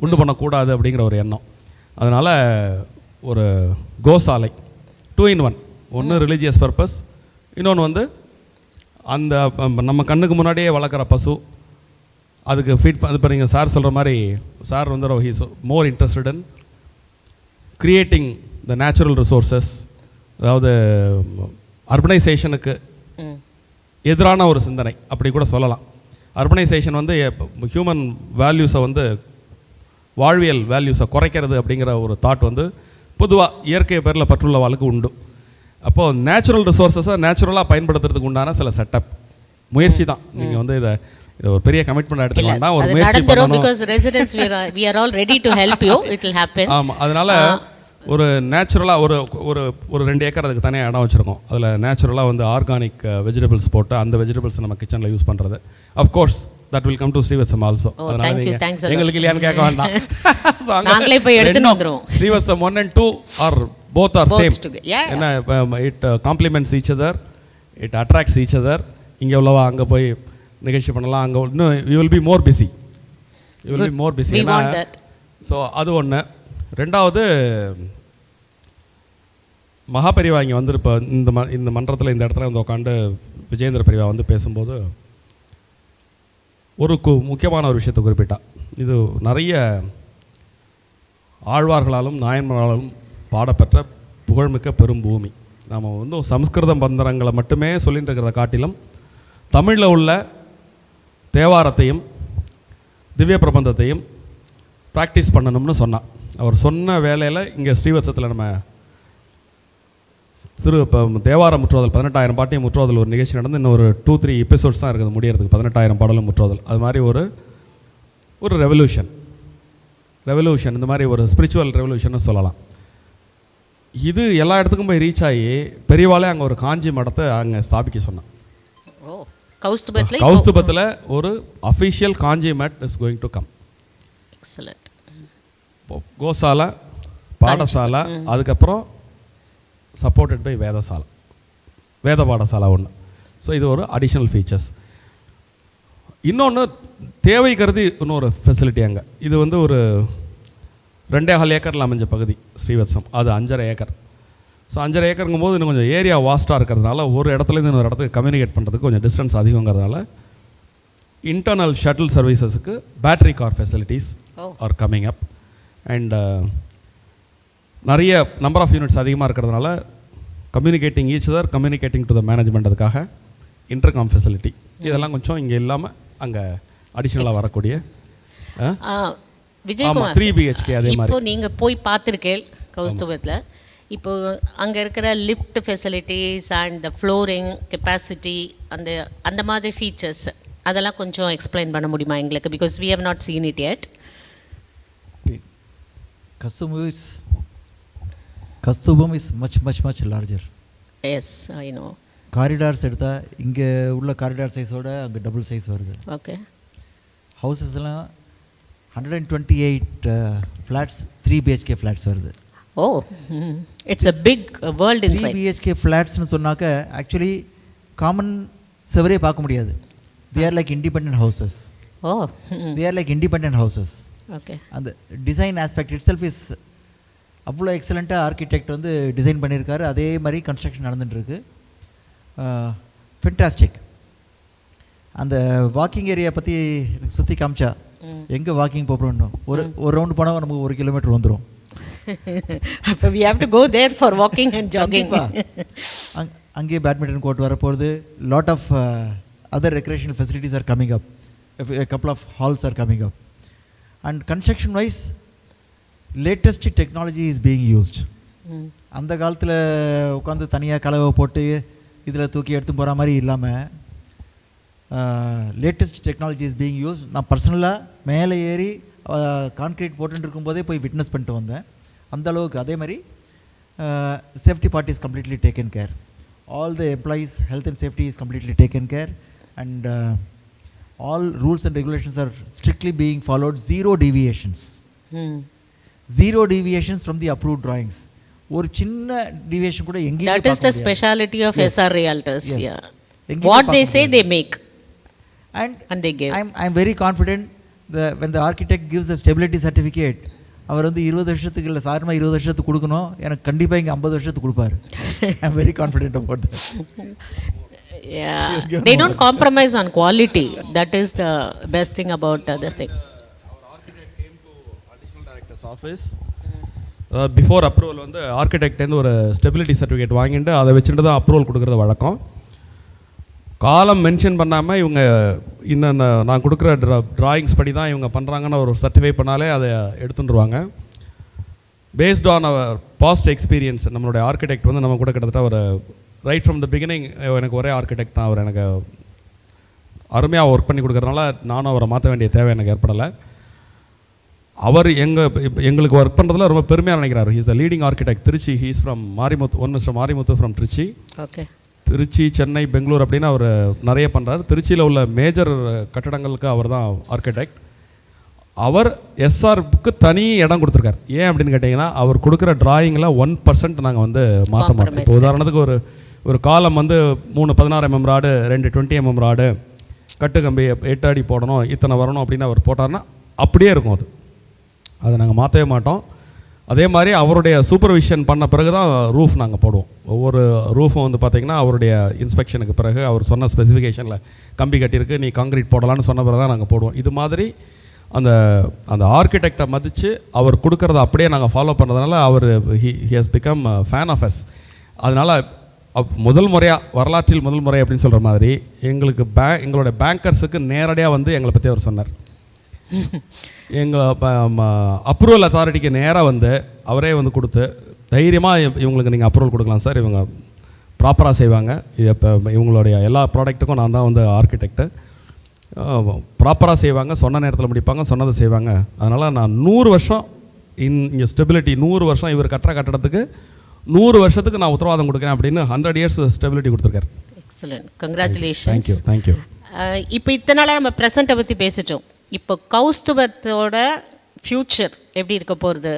உண்டு பண்ணக்கூடாது அப்படிங்கிற ஒரு எண்ணம். அதனால் ஒரு கோசாலை 2 in 1, ஒன்று ரிலீஜியஸ் பர்பஸ், இன்னொன்று வந்து அந்த நம்ம கண்ணுக்கு முன்னாடியே வளர்க்குற பசு அதுக்கு ஃபீட் பண்ண. இப்போ நீங்கள் சார் சொல்கிற மாதிரி சார் வந்து he's more interested in creating the natural resources. அதாவது அர்பனைசேஷனுக்கு எதிரான ஒரு சிந்தனை அப்படி கூட சொல்லலாம். அர்பனைசேஷன் வந்து ஹியூமன் வேல்யூஸை வந்து வாழ்வியல் வேல்யூஸை குறைக்கிறது அப்படிங்கிற ஒரு தாட் வந்து பொதுவாக இயற்கை பேரில் பற்றுள்ள வாழ்க்கை உண்டு. அப்போது நேச்சுரல் ரிசோர்ஸஸை நேச்சுரலாக பயன்படுத்துறதுக்கு உண்டான சில செட்டப் முயற்சி தான். நீங்கள் வந்து இதை ஒரு பெரிய கமிட்மெண்ட் எடுத்துக்க வேண்டாம், ஒரு முயற்சி பண்ணணும். because residents we are all ready to help you, it will happen. ஆமாம், அதனால் ஒரு நேச்சுரலாக ஒரு 2 ஏக்கர் அதுக்கு தனியாக இடம் வச்சுருக்கோம். அதில் நேச்சுரலாக வந்து ஆர்கானிக் வெஜிடபிள்ஸ் போட்டு அந்த வெஜிடபிள்ஸ் நம்ம கிச்சனில் யூஸ் பண்ணுறது. Of course that will come to Srivatsam also. அதனால் எங்களுக்கு இல்லையான்னு கேட்க வேண்டாம், நாங்களே போய் எடுத்துன்னு வந்துருவோம். Srivatsam 1 and 2 are both are same. ஏன்னா it complements each other, it attracts each other. இங்கே உள்ளவா அங்கே போய் நிகழ்ச்சி பண்ணலாம், அங்கே இன்னும் you will be more busy. So அது ஒன்று. 2வது, மகாபெரிவா இங்கே வந்து இப்போ இந்த மன்றத்தில் இந்த இடத்துல வந்து உட்காந்து விஜயேந்திர பெரியவா வந்து பேசும்போது ஒரு முக்கியமான ஒரு விஷயத்தை குறிப்பிட்டா. இது நிறைய ஆழ்வார்களாலும் நாயன்மாராலும் பாடப்பெற்ற புகழ்மிக்க பெரும் பூமி. நாம் வந்து சம்ஸ்கிருத பந்தரங்களை மட்டுமே சொல்லிட்டு இருக்கிறத காட்டிலும் தமிழில் உள்ள தேவாரத்தையும் திவ்ய பிரபந்தத்தையும் ப்ராக்டிஸ் பண்ணணும்னு சொன்னான். அவர் சொன்ன வேலையில் இங்கே ஸ்ரீவத்சத்தில் நம்ம இப்போ தேவாரம் முற்றோதல் 18,000 பாட்டையும் முற்றோதல் ஒரு நிகழ்ச்சி நடந்து இன்னும் ஒரு 2-3 எபிசோட்ஸ் தான் இருக்குது முடியறதுக்கு. 18,000 பாடலும் முற்றோதல். அது மாதிரி ஒரு ரெவல்யூஷன் இந்த மாதிரி ஒரு ஸ்பிரிச்சுவல் ரெவல்யூஷன் சொல்லலாம். இது எல்லா இடத்துக்கும் போய் ரீச் ஆகி பெரியவாளே அங்கே ஒரு காஞ்சி மடத்தை அங்கே ஸ்தாபிக்க சொன்னான். கௌஸ்துபத்தில் ஒரு official Kanchi Mutt is going to come. Excellent. Goshala, pathashala, அதுக்கப்புறம் சப்போர்ட்டட் பை வேதசாலா, வேத பாடசாலா ஒன்று. ஸோ இது ஒரு அடிஷ்னல் ஃபீச்சர்ஸ். இன்னொன்று தேவை கருதி இன்னொரு ஃபெசிலிட்டி அங்கே. இது ஒரு 2.5 ஏக்கரில் அமைஞ்ச பகுதி ஸ்ரீவத்சம். அது 5.5 ஏக்கர். ஸோ 5.5 ஏக்கருங்கும் போது இன்னும் கொஞ்சம் ஏரியா வாஸ்ட்டாக இருக்கிறதுனால ஒரு இடத்துலேருந்து இன்னொரு இடத்துக்கு கம்யூனிகேட் பண்ணுறதுக்கு கொஞ்சம் டிஸ்டன்ஸ் அதிகங்கிறதுனால இன்டர்னல் ஷட்டில் சர்வீசஸுக்கு battery car facilities are coming up. And நிறைய நம்பர் ஆஃப் யூனிட்ஸ் அதிகமாக இருக்கிறதுனால communicating each other, communicating to the management, அதுக்காக இன்டர்காம் ஃபெசிலிட்டி இதெல்லாம் கொஞ்சம் இங்கே இல்லாமல் அங்கே அடிஷ்னலாக வரக்கூடிய விஜயகுமார் 3 BHK. அதே மாதிரி இப்போ நீங்கள் போய் பார்த்துருக்கேன் கௌஸ்துபத்தில். இப்போ அங்கே இருக்கிற lift facilities and the flooring capacity அந்த மாதிரி ஃபீச்சர்ஸ் அதெல்லாம் கொஞ்சம் எக்ஸ்பிளைன் பண்ண முடியுமா எங்களுக்கு? Because we have not seen it yet. Koustubam is much larger. Yes, I know. Corridors எடுத்தால் இங்கே உள்ள காரிடார் சைஸோட அங்கே டபுள் சைஸ் வருது. ஓகே. ஹவுசஸ்லாம் 128 ஃப்ளாட்ஸ் 3 BHK ஃப்ளாட்ஸ் வருது. Oh, it's a big world inside. 3 BHK ஃப்ளாட்ஸ்னு சொன்னாக்க ஆக்சுவலி காமன் செவரே பார்க்க முடியாது. They are like independent houses. Oh, they are like independent houses. Okay. அந்த design aspect itself is அவ்வளோ எக்ஸலண்ட்டாக ஆர்கிடெக்ட் டிசைன் பண்ணியிருக்காரு. அதே மாதிரி கன்ஸ்ட்ரக்ஷன் நடந்துட்டுருக்கு. ஃபென்டாஸ்டிக். அந்த வாக்கிங் ஏரியா பற்றி எனக்கு சுற்றி காமிச்சா எங்கே வாக்கிங் போகிறோம், ஒரு ரவுண்டு போனால் நமக்கு 1 கிலோமீட்டர் வந்துடும். அப்போ we have to go there for walking and jogging. அங்கேயே பேட்மிண்டன் கோர்ட் வரப்போகிறது. Lot of other recreational facilities are coming up. A couple of halls are coming up. And construction wise latest technology is being used. அந்த காலத்தில் உட்காந்து தனியாக கலவை போட்டு இதில் தூக்கி எடுத்து போகிற மாதிரி இல்லாமல் latest technology is being use. நான் பர்சனலாக மேலே ஏறி கான்க்ரீட் போட்டுட்டு இருக்கும்போதே போய் விட்னஸ் பண்ணிட்டு வந்தேன். அந்த அளவுக்கு. அதே மாதிரி safety part is completely taken care. All the employees health and safety is completely taken care. And all rules and regulations are strictly being followed. Zero deviations. Zero deviations from the approved drawings. ஒரு சின்ன deviation கூட எங்கேயும் that is the speciality of SR Realtors. Yeah, what they say they make and they give. I'm very confident when the architect gives the stability certificate, அவர் 20 வருஷத்துக்கு இல்லை சாதாரண 20 வருஷத்துக்கு கொடுக்கணும், எனக்கு கண்டிப்பாக இங்கே 50 வருஷத்துக்கு கொடுப்பாரு. I'm very confident about that. Yeah, they don't compromise on quality. That is the best thing about this thing. Our architect came to additional director's office. Before approval architect ஒரு ஸ்டெபிலிட்டி சர்டிஃபிகேட் வாங்கிட்டு அதை வச்சுட்டு தான் approval கொடுக்குறது வழக்கம். காலம் mention பண்ணாமல் இவங்க இன்னும் நான் கொடுக்குற ட்ராயிங்ஸ் படி தான் இவங்க பண்ணுறாங்கன்னு ஒரு சர்டிஃபை பண்ணாலே அதை எடுத்துட்டுருவாங்க. Based on our past experience நம்மளுடைய ஆர்கிடெக்ட் நம்ம கூட கிட்டத்தட்ட ஒரு ரைட் ஃப்ரம் த பிகினிங் எனக்கு ஒரே ஆர்கிடெக்ட் தான். அவர் எனக்கு அருமையாக ஒர்க் பண்ணி கொடுக்குறதுனால நானும் அவரை மாற்ற வேண்டிய தேவை எனக்கு ஏற்படலை. அவர் எங்களுக்கு ஒர்க் பண்ணுறதுல ரொம்ப பெருமையாக நினைக்கிறார். He's the leading architect Trichy. He's from Marimuthu, mister Marimuthu from Trichy. Okay. Trichy, Chennai, Bangalore அப்படின்னு அவர் நிறைய பண்ணுறாரு. திருச்சியில் உள்ள மேஜர் கட்டடங்களுக்கு அவர் தான் ஆர்கிடெக்ட். அவர் எஸ்ஆருக்கு தனி இடம் கொடுத்துருக்கார். ஏன் அப்படின்னு கேட்டிங்கன்னா அவர் கொடுக்குற டிராயிங்கில் 1% நாங்கள் மாற்ற மாட்டோம். இப்போ உதாரணத்துக்கு ஒரு காலம் 3 16 mm ராடு, 2 20 mm ராடு, கட்டு கம்பி 8 அடி போடணும், இத்தனை வரணும் அப்படின்னு அவர் போட்டார்னா அப்படியே இருக்கும். அதை நாங்கள் மாற்றவே மாட்டோம். அதே மாதிரி அவருடைய சூப்பர்விஷன் பண்ண பிறகு தான் ரூஃப் நாங்கள் போடுவோம். ஒவ்வொரு ரூஃபும் பார்த்திங்கன்னா அவருடைய இன்ஸ்பெக்ஷனுக்கு பிறகு அவர் சொன்ன ஸ்பெசிஃபிகேஷனில் கம்பி கட்டியிருக்கு, நீ காங்கிரீட் போடலான்னு சொன்ன பிறகு தான் நாங்கள் போடுவோம். இது மாதிரி அந்த ஆர்கிடெக்டை மதித்து அவர் கொடுக்குறத அப்படியே நாங்கள் ஃபாலோ பண்ணுறதுனால அவர் he has become fan of us. அதனால் முதல் முறையாக வரலாற்றில் முதல் முறை அப்படின்னு சொல்கிற மாதிரி எங்களோட பேங்கர்ஸுக்கு நேரடியாக எங்களை பற்றி அவர் சொன்னார். எங்கள் அப்ரூவல் அத்தாரிட்டிக்கு நேராக வந்து அவரே வந்து கொடுத்து தைரியமாக இவங்களுக்கு நீங்கள் அப்ரூவல் கொடுக்கலாம் சார், இவங்க ப்ராப்பராக செய்வாங்க, இப்போ இவங்களுடைய எல்லா ப்ராடக்ட்டுக்கும் நான் தான் வந்து ஆர்கிடெக்ட்டு, ப்ராப்பராக செய்வாங்க, சொன்ன நேரத்தில் முடிப்பாங்க, சொன்னதை செய்வாங்க. அதனால் நான் 100 வருஷம் இங்கே ஸ்டெபிலிட்டி, 100 வருஷம் இவர் கட்டுற கட்டடத்துக்கு 100 வருஷத்துக்கு நான் உத்தரவாதம் கொடுக்குறேன் அப்படின்னு 100 இயர்ஸ் ஸ்டெபிலிட்டி கொடுத்துருக்காரு. Excellent, congratulations. Thank you thank you. இப்போ இத்தனை நாளாக நம்ம ப்ரெசண்ட்டை பற்றி பேசிட்டோம். இப்போ கௌஸ்துபத்தோட ஃப்யூச்சர் எப்படி இருக்க போகிறது?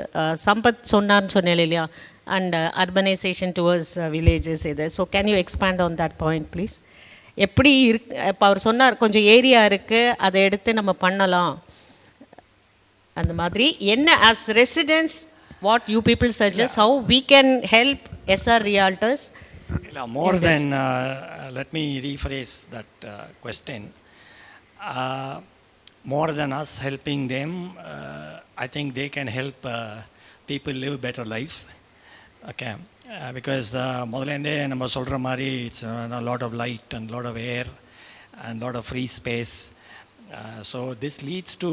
சம்பத் சொன்னார்னு சொன்னேன் இல்லையா, அண்ட் அர்பனைசேஷன் டுவர்ட்ஸ் வில்லேஜஸ் இது. So can you expand on that point please? எப்படி இருக்கு? இப்போ அவர் சொன்னார் கொஞ்சம் ஏரியா இருக்குது, அதை எடுத்து நம்ம பண்ணலாம் அந்த மாதிரி. என்ன as residents what you people suggest, how we can help SR realtors? More than, let me rephrase that question. More than us helping them, I think they can help people live better lives. Okay, because முதல்லேருந்தே நம்ம சொல்கிற மாதிரி it's a lot of light and lot of air and lot of free space. So this leads to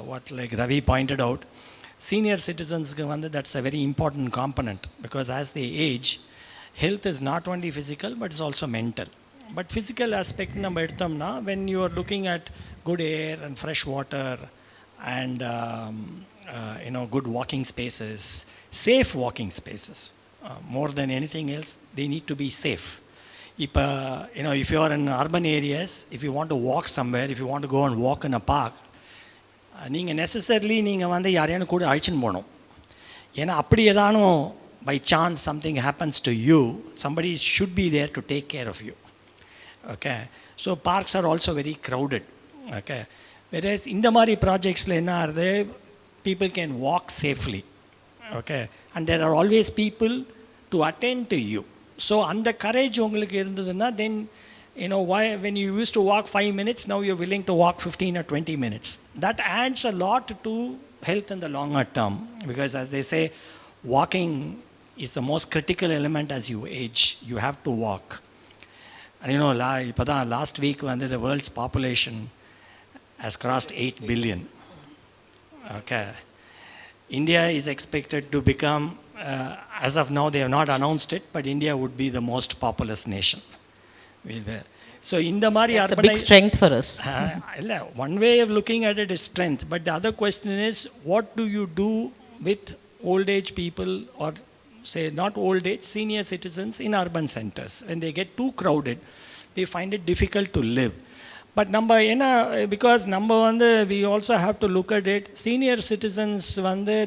what like Ravi pointed out, senior citizens வந்து that's a very important component, because as they age, health is not only physical but it's also mental. But physical aspect நம்ம எடுத்தோம்னா, when you are looking at good air and fresh water and good walking spaces, safe walking spaces, more than anything else they need to be safe. இப்போ if you are in urban areas, if you want to walk somewhere, if you want to go and walk in a park, நீங்கள் necessarily நீங்கள் வந்து யாரையானு கூட அழைச்சின்னு போகணும். ஏன்னா அப்படி ஏதானும் by chance something happens to you, somebody should be there to take care of you. Okay, so parks are also very crowded. Okay, whereas in the mari projects la enna arde, people can walk safely. Okay, and there are always people to attend to you. So and the courage ungalku irundaduna, then why when you used to walk 5 minutes, now you're willing to walk 15 or 20 minutes. That adds a lot to health in the longer term, because as they say, walking is the most critical element as you age. You have to walk. And last week when the world's population has crossed 8 billion. Okay, India is expected to become, as of now they have not announced it, but India would be the most populous nation. So in the mari, it's a big strength for us. One way of looking at it is strength, but the other question is, what do you do with old age people, or say not old age, senior citizens in urban centers? When they get too crowded, they find it difficult to live. But because we also have to look at it, senior citizens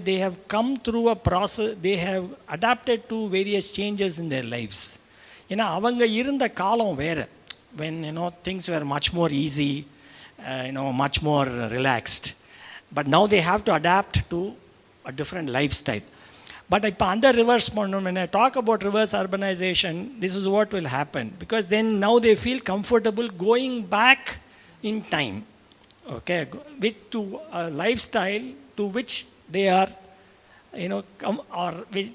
they have come through a process, they have adapted to various changes in their lives. அவங்க இருந்த காலம் வேறு, when things were much more easy, much more relaxed, but now they have to adapt to a different lifestyle. But இப்போ அந்த reverse பண்ணணும். When I talk about reverse urbanization, this is what will happen, because then now they feel comfortable going back in time, okay, with to a lifestyle to which they are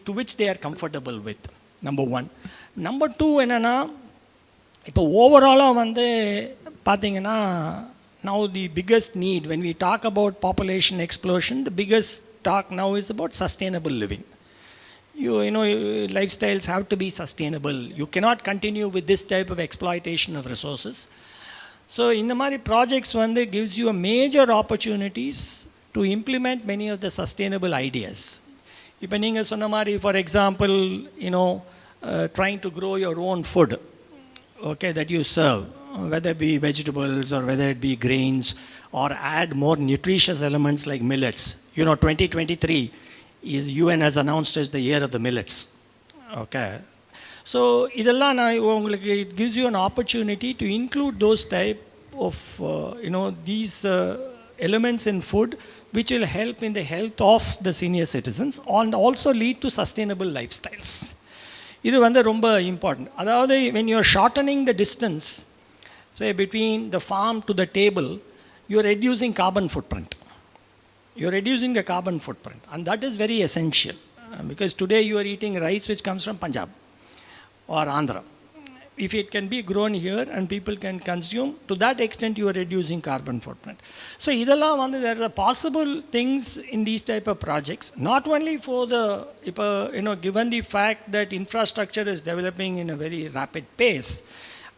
to which they are comfortable with. Number one. Number two, என்னன்னா இப்போ ஓவராலாக பார்த்தீங்கன்னா, now the biggest need when we talk about population explosion, the biggest talk now is about sustainable living. Lifestyles have to be sustainable. You cannot continue with this type of exploitation of resources. So in the mari projects gives you a major opportunities to implement many of the sustainable ideas. இப்போ நீங்கள் சொன்ன மாதிரி, for example, trying to grow your own food, okay, that you serve, whether it be vegetables or whether it be grains, or add more nutritious elements like millets. 2023 is UN has announced as the year of the millets. Okay, so idella it gives you an opportunity to include those type of these elements in food, which will help in the health of the senior citizens and also lead to sustainable lifestyles. இது ரொம்ப important. அதாவது when you are shortening the distance, say between the farm to the table, you are reducing carbon footprint. You are reducing the carbon footprint, and that is very essential, because today you are eating rice which comes from Punjab or Andhra. if it can be grown here and people can consume, to that extent you are reducing carbon footprint. So idella there are possible things in these type of projects, not only for the given the fact that infrastructure is developing in a very rapid pace,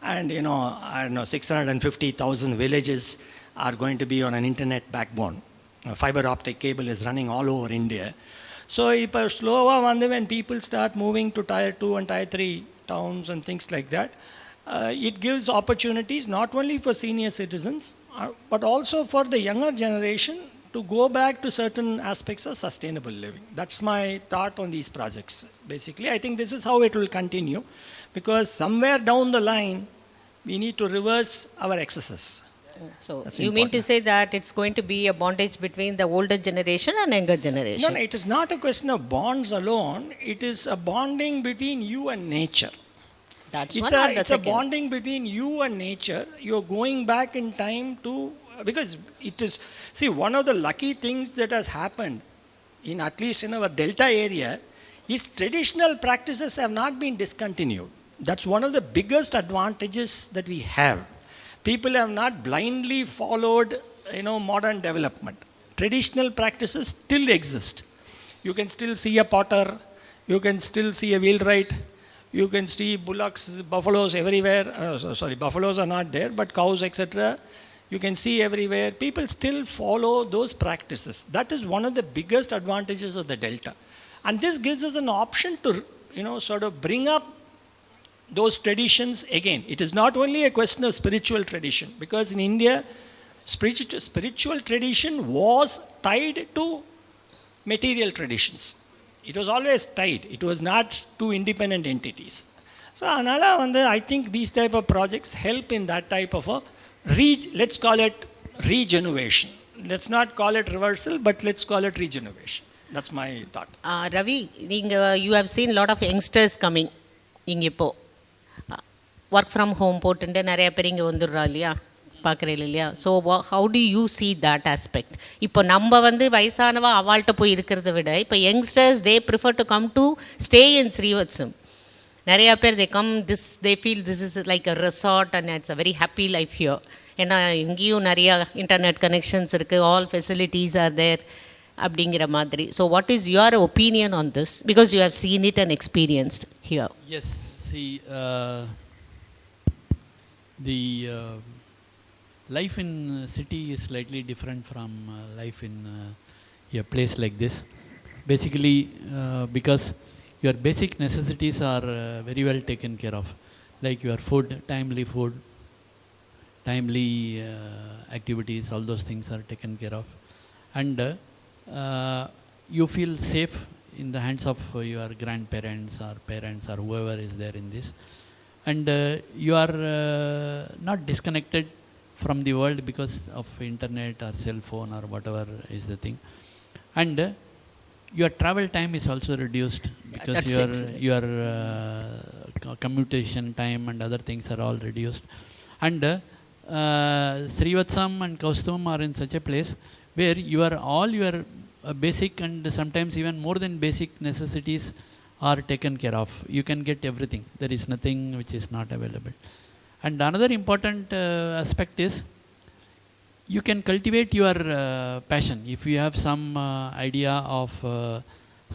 and I don't know, 650,000 villages are going to be on an internet backbone. A fiber optic cable is running all over India. So when people start moving to tier 2 and tier 3 towns and things like that, it gives opportunities not only for senior citizens but also for the younger generation to go back to certain aspects of sustainable living. That's my thought on these projects. Basically, I think this is how it will continue, because somewhere down the line we need to reverse our excesses. So That's you mean to important. say that it's going to be a bondage between the older generation and younger generation? No, it is not a question of bonds alone. It is a bonding between you and nature. That's It's one and the a second. bonding between you and nature. You're going back in time to, because it is, see, one of the lucky things that has happened in, at least in our delta area, is traditional practices have not been discontinued. That's one of the biggest advantages that we have. People have not blindly followed modern development. Traditional practices still exist. You can still see a potter, you can still see a wheelwright, you can see bullocks, buffaloes everywhere. Buffaloes are not there, but cows, etc. You can see everywhere. People still follow those practices. That is one of the biggest advantages of the delta. And this gives us an option to sort of bring up those traditions again. It is not only a question of spiritual tradition, because in India, spiritual tradition was tied to material traditions. It was always tied. It was not two independent entities. So I think these type of projects help in that type of a let's call it regeneration. Let's not call it reversal, but let's call it regeneration. That's my thought. Ravi, you have seen a lot of youngsters coming இங்கே இப்போது work from home போட்டுட்டு நிறைய பேர் இங்கே வந்துடுறா இல்லையா, பார்க்குறீங்க இல்லையா? So how do you see that aspect? இப்போ நம்ம வயசானவா அவள்கிட்ட போய் இருக்கிறத விட இப்போ youngsters they prefer to come to stay in Srivathsam. நிறையா பேர் they feel this is like a resort and it's a very happy life here. ஏன்னா இங்கேயும் நிறையா இன்டர்நெட் கனெக்ஷன்ஸ் இருக்குது, ஆல் ஃபெசிலிட்டிஸ் ஆர் தேர் அப்படிங்கிற மாதிரி. So what is your opinion on this, because you have seen it and experienced here? Yes, see the life in city is slightly different from life in a place like this. Basically, because your basic necessities are very well taken care of, like your food, timely activities, all those things are taken care of, and you feel safe in the hands of your grandparents or parents or whoever is there in this. And you are not disconnected from the world because of internet or cell phone or whatever is the thing. And your travel time is also reduced because your commutation time and other things are all reduced. And Srivathsam and Koustubam are in such a place where all your basic and sometimes even more than basic necessities are taken care of. You can get everything. There is nothing which is not available. And another important aspect is you can cultivate your passion. If you have some idea of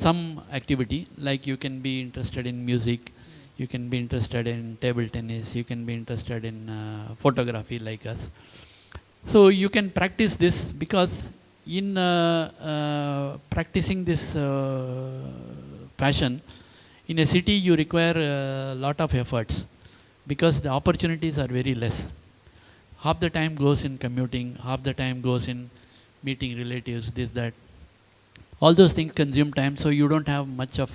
some activity, like you can be interested in music, you can be interested in table tennis, you can be interested in photography like us. So you can practice this, because in practicing this passion in a city you require a lot of efforts, because the opportunities are very less. Half the time goes in commuting, half the time goes in meeting relatives, this, that. All those things consume time, so you don't have much of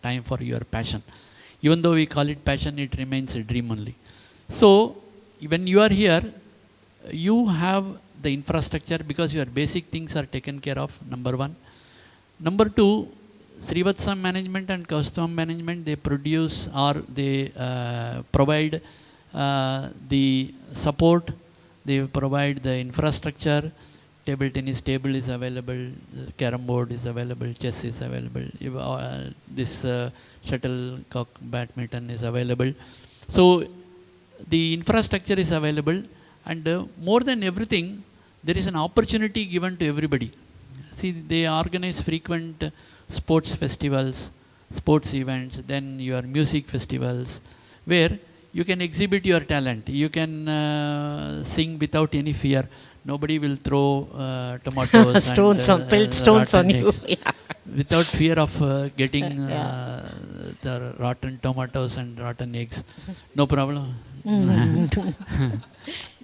time for your passion. Even though we call it passion, it remains a dream only. So when you are here, you have the infrastructure because your basic things are taken care of, number one. Number two, Srivathsam management and Koustubam management, they produce or they provide the support, they provide the infrastructure. Table tennis table is available, carom board is available, chess is available, this shuttlecock badminton is available. So the infrastructure is available, and more than everything, there is an opportunity given to everybody. See, they organize frequent sports festivals, sports events, then your music festivals, where you can exhibit your talent. You can sing without any fear. Nobody will throw tomatoes stones and build stones on you. eggs. Yeah. Without fear of getting the rotten tomatoes and rotten eggs. No problem.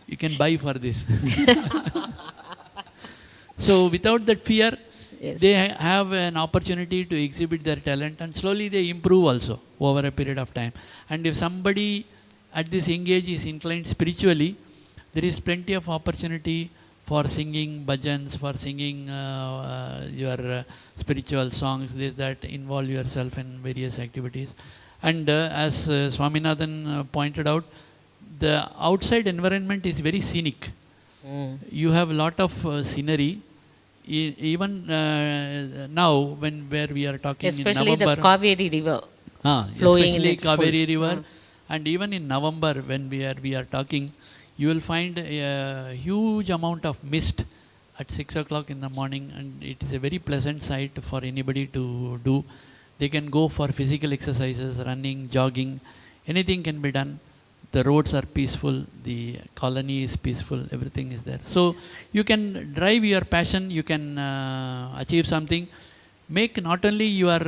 You can buy for this. So without that fear, Yes. they have an opportunity to exhibit their talent, and slowly they improve also over a period of time. And if somebody at this young age is inclined spiritually, there is plenty of opportunity for singing bhajans, for singing your spiritual songs, this, that, involve yourself in various activities. And as Swaminathan pointed out, the outside environment is very scenic. You have a lot of scenery. Even now, where we are talking Especially in November, the Kaveri river flowing in especially its Kaveri full. river, and even in November when we are talking, you will find a huge amount of mist at 6 o'clock in the morning, and it is a very pleasant sight for anybody to do. They can go for physical exercises, running, jogging, anything can be done. The roads are peaceful, the colony is peaceful, everything is there. So you can drive your passion, you can achieve something, make not only your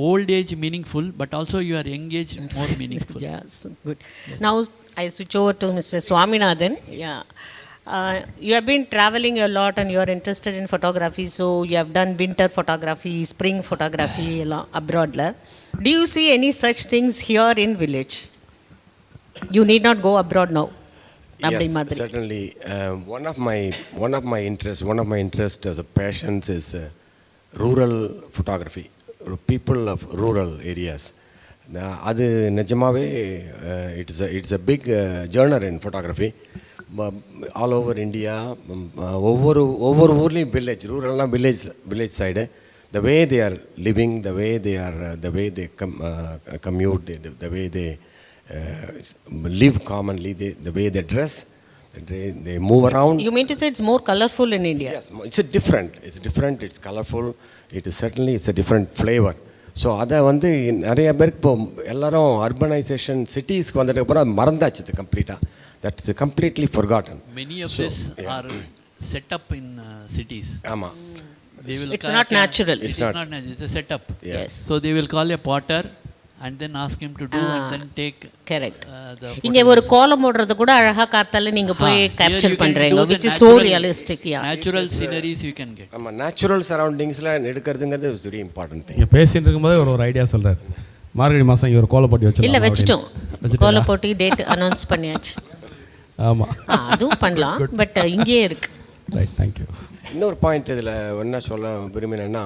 old age meaningful, but also your young age more meaningful. Yes, good. Now I switch over to Mr. Swaminathan. Yeah. You have been traveling a lot and you are interested in photography, so you have done winter photography, spring photography abroad. Do you see any such things here in village? You need not go abroad now. Yes, certainly. One of my interests as a passions is rural photography, people of rural areas. அது நிஜமாவே it's a big genre in photography. All over India, ஒவ்வொரு ஊர்லேயும் village, ரூரல்லாம் village side, the way they are living, the way they commute, the way they live commonly, the way they dress, they move around. You mean to say it's more colorful in India? Yes, it's different, it's colorful, it's a different flavor. So அதை வந்து நிறைய பேருக்கு இப்போ எல்லாரும் urbanisation சிட்டிஸ்க்கு வந்துட்டு அப்புறம் மறந்தாச்சு கம்ப்ளீட்டாக. That is completely forgotten. Many of this are set up in cities. ஆமாம். It's not natural. It's not natural. It's a setup. Yes. So they will call a potter and then ask him to do and then take. Correct. இங்க ஒரு கோலம் போடுறது கூட அழகா கார்த்தால நீங்க போய் கேப்சர் பண்றீங்க, which is so realistic. Yeah. Natural sceneries you can get. ஆமா, நேச்சுரல் சரௌண்டிங்ஸ்ல எடுக்கிறதுங்கிறது இஸ் வெரி இம்பார்ட்டன்ட் திங். இங்க பேசிட்டு இருக்கும்போது ஒரு ஐடியா சொல்றாரு. மார்கழி மாசம் இங்க ஒரு கோல போட்டி வச்சிடலாம். இல்ல வெச்சிட்டோம். கோல போட்டி டேட் அனௌன்ஸ் பண்ணியாச்சு. ஆமா. அதுவும் பண்ணலாம், பட் இங்கே இருக்கு. Right, thank you. இன்னொரு பாயிண்ட் இதில் என்ன சொல்ல விரும்பினேன்னா,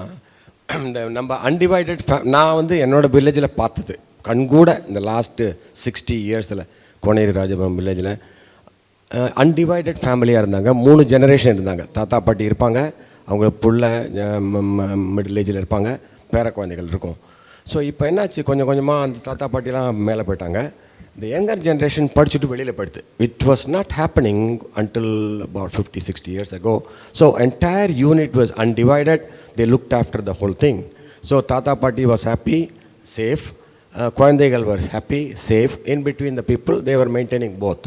இந்த நம்ம அன்டிவைடட் நான் வந்து என்னோட வில்லேஜில் பார்த்தது கண்கூட இந்த லாஸ்ட்டு 60 இயர்ஸில் கோனேரி ராஜபுரம் வில்லேஜில் அன்டிவைடட் ஃபேமிலியாக இருந்தாங்க. 3 ஜெனரேஷன் இருந்தாங்க. தாத்தா பாட்டி இருப்பாங்க, அவங்க புள்ள மிடில் ஏஜில் இருப்பாங்க, பேர குழந்தைகள் இருக்கும். ஸோ இப்போ என்னாச்சு, கொஞ்சம் கொஞ்சமாக அந்த தாத்தா பாட்டிலாம் மேலே போயிட்டாங்க. The younger generation படிச்சுட்டு வெளியில் போயிடுது. It was not happening until about 50-60 years ago. So entire unit was undivided. They looked after the whole thing. So Tata Party was happy, safe. குழந்தைகள் were happy, safe. In between the people, they were maintaining both.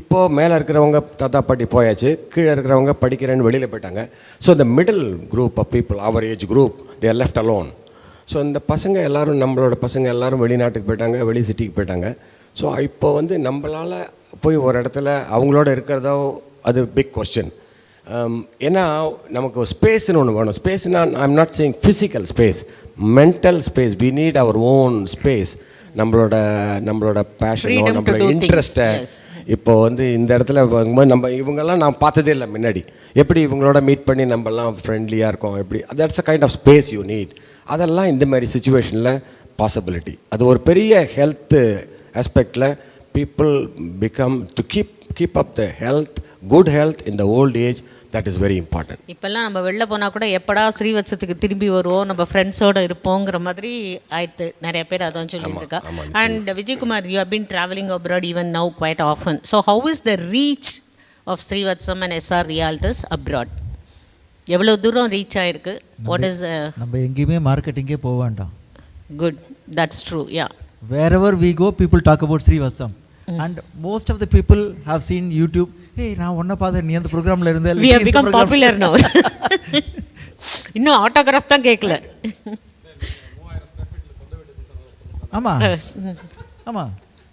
இப்போது மேலே இருக்கிறவங்க தாத்தா பாட்டி போயாச்சு, கீழே இருக்கிறவங்க படிக்கிறேன்னு வெளியில் போயிட்டாங்க. So the middle group of people, our age group, they are left alone. So இந்த பசங்க எல்லோரும், நம்மளோட பசங்க எல்லோரும் வெளிநாட்டுக்கு போயிட்டாங்க, வெளி சிட்டிக்கு போயிட்டாங்க. ஸோ இப்போ வந்து நம்மளால் போய் ஒரு இடத்துல அவங்களோட இருக்கிறதோ அது பிக் கொஸ்டின். ஏன்னா நமக்கு ஸ்பேஸ்ன்னு ஒன்று வேணும். ஸ்பேஸ்னால் I am not saying physical space, mental space. We need our own space. நம்மளோட பேஷனோ நம்மளோட இன்ட்ரெஸ்ட்டை இப்போ வந்து இந்த இடத்துல வரும்போது நம்ம இவங்கெல்லாம் நான் பார்த்ததே இல்லை முன்னாடி. எப்படி இவங்களோட மீட் பண்ணி நம்மலாம் ஃப்ரெண்ட்லியாக இருக்கோம், எப்படி that's a kind of space you need. அதெல்லாம் இந்த மாதிரி சுச்சுவேஷனில் பாசிபிலிட்டி. அது ஒரு பெரிய ஹெல்த்து aspectல people become to keep up the good health in the old age. That is very important. இப்போல்லாம் நம்ம வெளில போனால் கூட எப்படா ஸ்ரீவத்சத்துக்கு திரும்பி வருவோம், நம்ம ஃப்ரெண்ட்ஸோடு இருப்போங்கிற மாதிரி ஆயிடுத்து. நிறைய பேர் அதான் சொல்லிட்டு இருக்கா. And Vijayakumar, you have been travelling abroad even now quite often. So how is the reach of Srivathsam and SR realtors abroad? எவ்வளோ தூரம் ரீச் ஆயிருக்கு? வாட் இஸ் நம்ம எங்கேயுமே மார்க்கெட்டிங்கே போக வேண்டாம். Good, that's true. Yeah, wherever we go people talk about Srivathsam and most of the people have seen YouTube. Hey, நான் ஒன்ன பாத நீ அந்த ப்ரோக்ராம்ல இருந்த. we have become popular now. இன்னும் ஆட்டோகிராஃப் தான் கேட்கல. ஆமா ஆமா,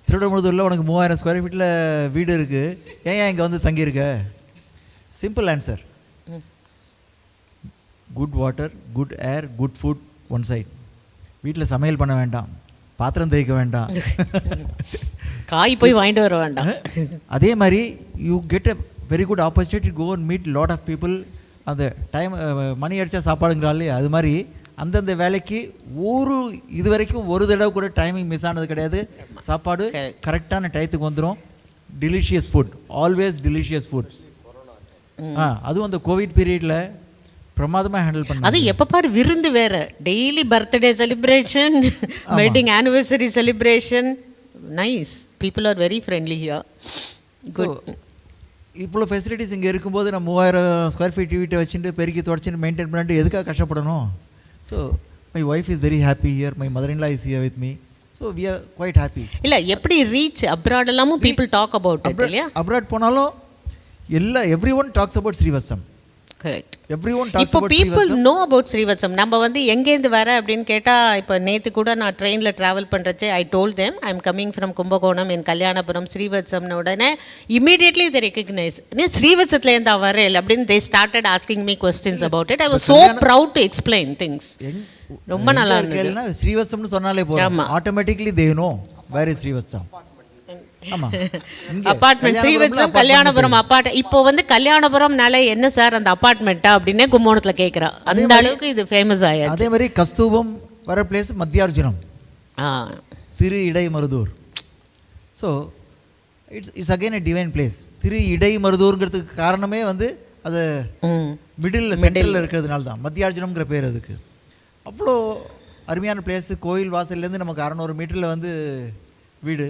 திருவிடமுதூரில் உனக்கு 3000 ஸ்கொயர் ஃபீட்டில் வீடு இருக்கு, ஏன் இங்கே வந்து தங்கியிருக்க? Simple answer, good water, good air, good food one side. வீட்டில் சமையல் பண்ண வேண்டாம், பாத்திரம் தேய்க்க வேண்டாம், காய் போய் வாங்கிட்டு வர வேண்டாம். அதே மாதிரி you get a very good opportunity go and meet lot of people. அந்த டைம் மணி அடித்தா சாப்பாடுங்கிறாலே அது மாதிரி அந்தந்த வேலைக்கு இது வரைக்கும் ஒரு தடவை கூட டைமிங் மிஸ் ஆனது கிடையாது. சாப்பாடு கரெக்டான டயத்துக்கு வந்துடும். Delicious food, always delicious food. அதுவும் அந்த கோவிட் பீரியடில் பிரமாதமாக ஹேண்டில் பண்ண. அது எப்போ பாரு விருந்து வேற, daily birthday celebration, wedding anniversary celebration. Nice, people are very friendly here. Good. இவ்வளோ ஃபெசிலிட்டிஸ் இங்கே இருக்கும்போது நம்ம 3000 ஸ்கொயர் ஃபீட் வீட்டை வச்சுட்டு பெருக்கி தொடச்சிட்டு மெயின்டைன் பண்ணிட்டு எதுக்காக கஷ்டப்படணும்? So my wife is very happy here, my mother in law is here with me. So we are quite happy. இல்லை, எப்படி ரீச் அப்ராட் எல்லாமும் பீப்புள் டாக் அபவுட் இட் இல்லையா? அப்ராட் போனாலும் everyone talks about Srivatsam. Correct. Everyone talks இப்போ about people know about Srivathsam. நம்ம வந்து எங்கேருந்து வர அப்படின்னு கேட்டால், இப்போ நேற்று கூட நான் ட்ரெயினில் ட்ராவல் பண்ணுறச்சே I told them I am coming from Kumbakonam in Kalyanapuram ஸ்ரீவத்சம்னு உடனே இமீடியட்லி தே ரெக்கக்னைஸ், நீ ஸ்ரீவத்சத்துலேருந்து வரேன் அப்படின்னு they started asking me questions about it. I was so proud to explain things. ரொம்ப நல்லா இருந்தது. ஸ்ரீவத்சம்னு சொன்னாலே போதும், automatically they know where is Srivathsam. Apartment Srivathsam Kalyanapuram apart. இப்போ வந்து கல்யாணபுரம்னால என்ன சார் அந்த அபார்ட்மெண்ட்டா அப்படின்னே கும்பகோணத்துல கேட்குறா. அந்த அளவுக்கு இது ஃபேமஸ் ஆயாச்சு. அதே மாதிரி கஸ்தூபம் வர place Madhyarjunam, Thiruvidaimarudur. So it's again a divine place. திரு இடை மருதூர்ங்கிறதுக்கு காரணமே வந்து அது மிடில் இருக்கிறதுனால தான் மத்தியார்ஜுனம்ங்கிற பேர் அதுக்கு. அவ்வளோ அருமையான பிளேஸ். கோயில் வாசல்லேருந்து நமக்கு 600 மீட்டரில் வந்து வீடு.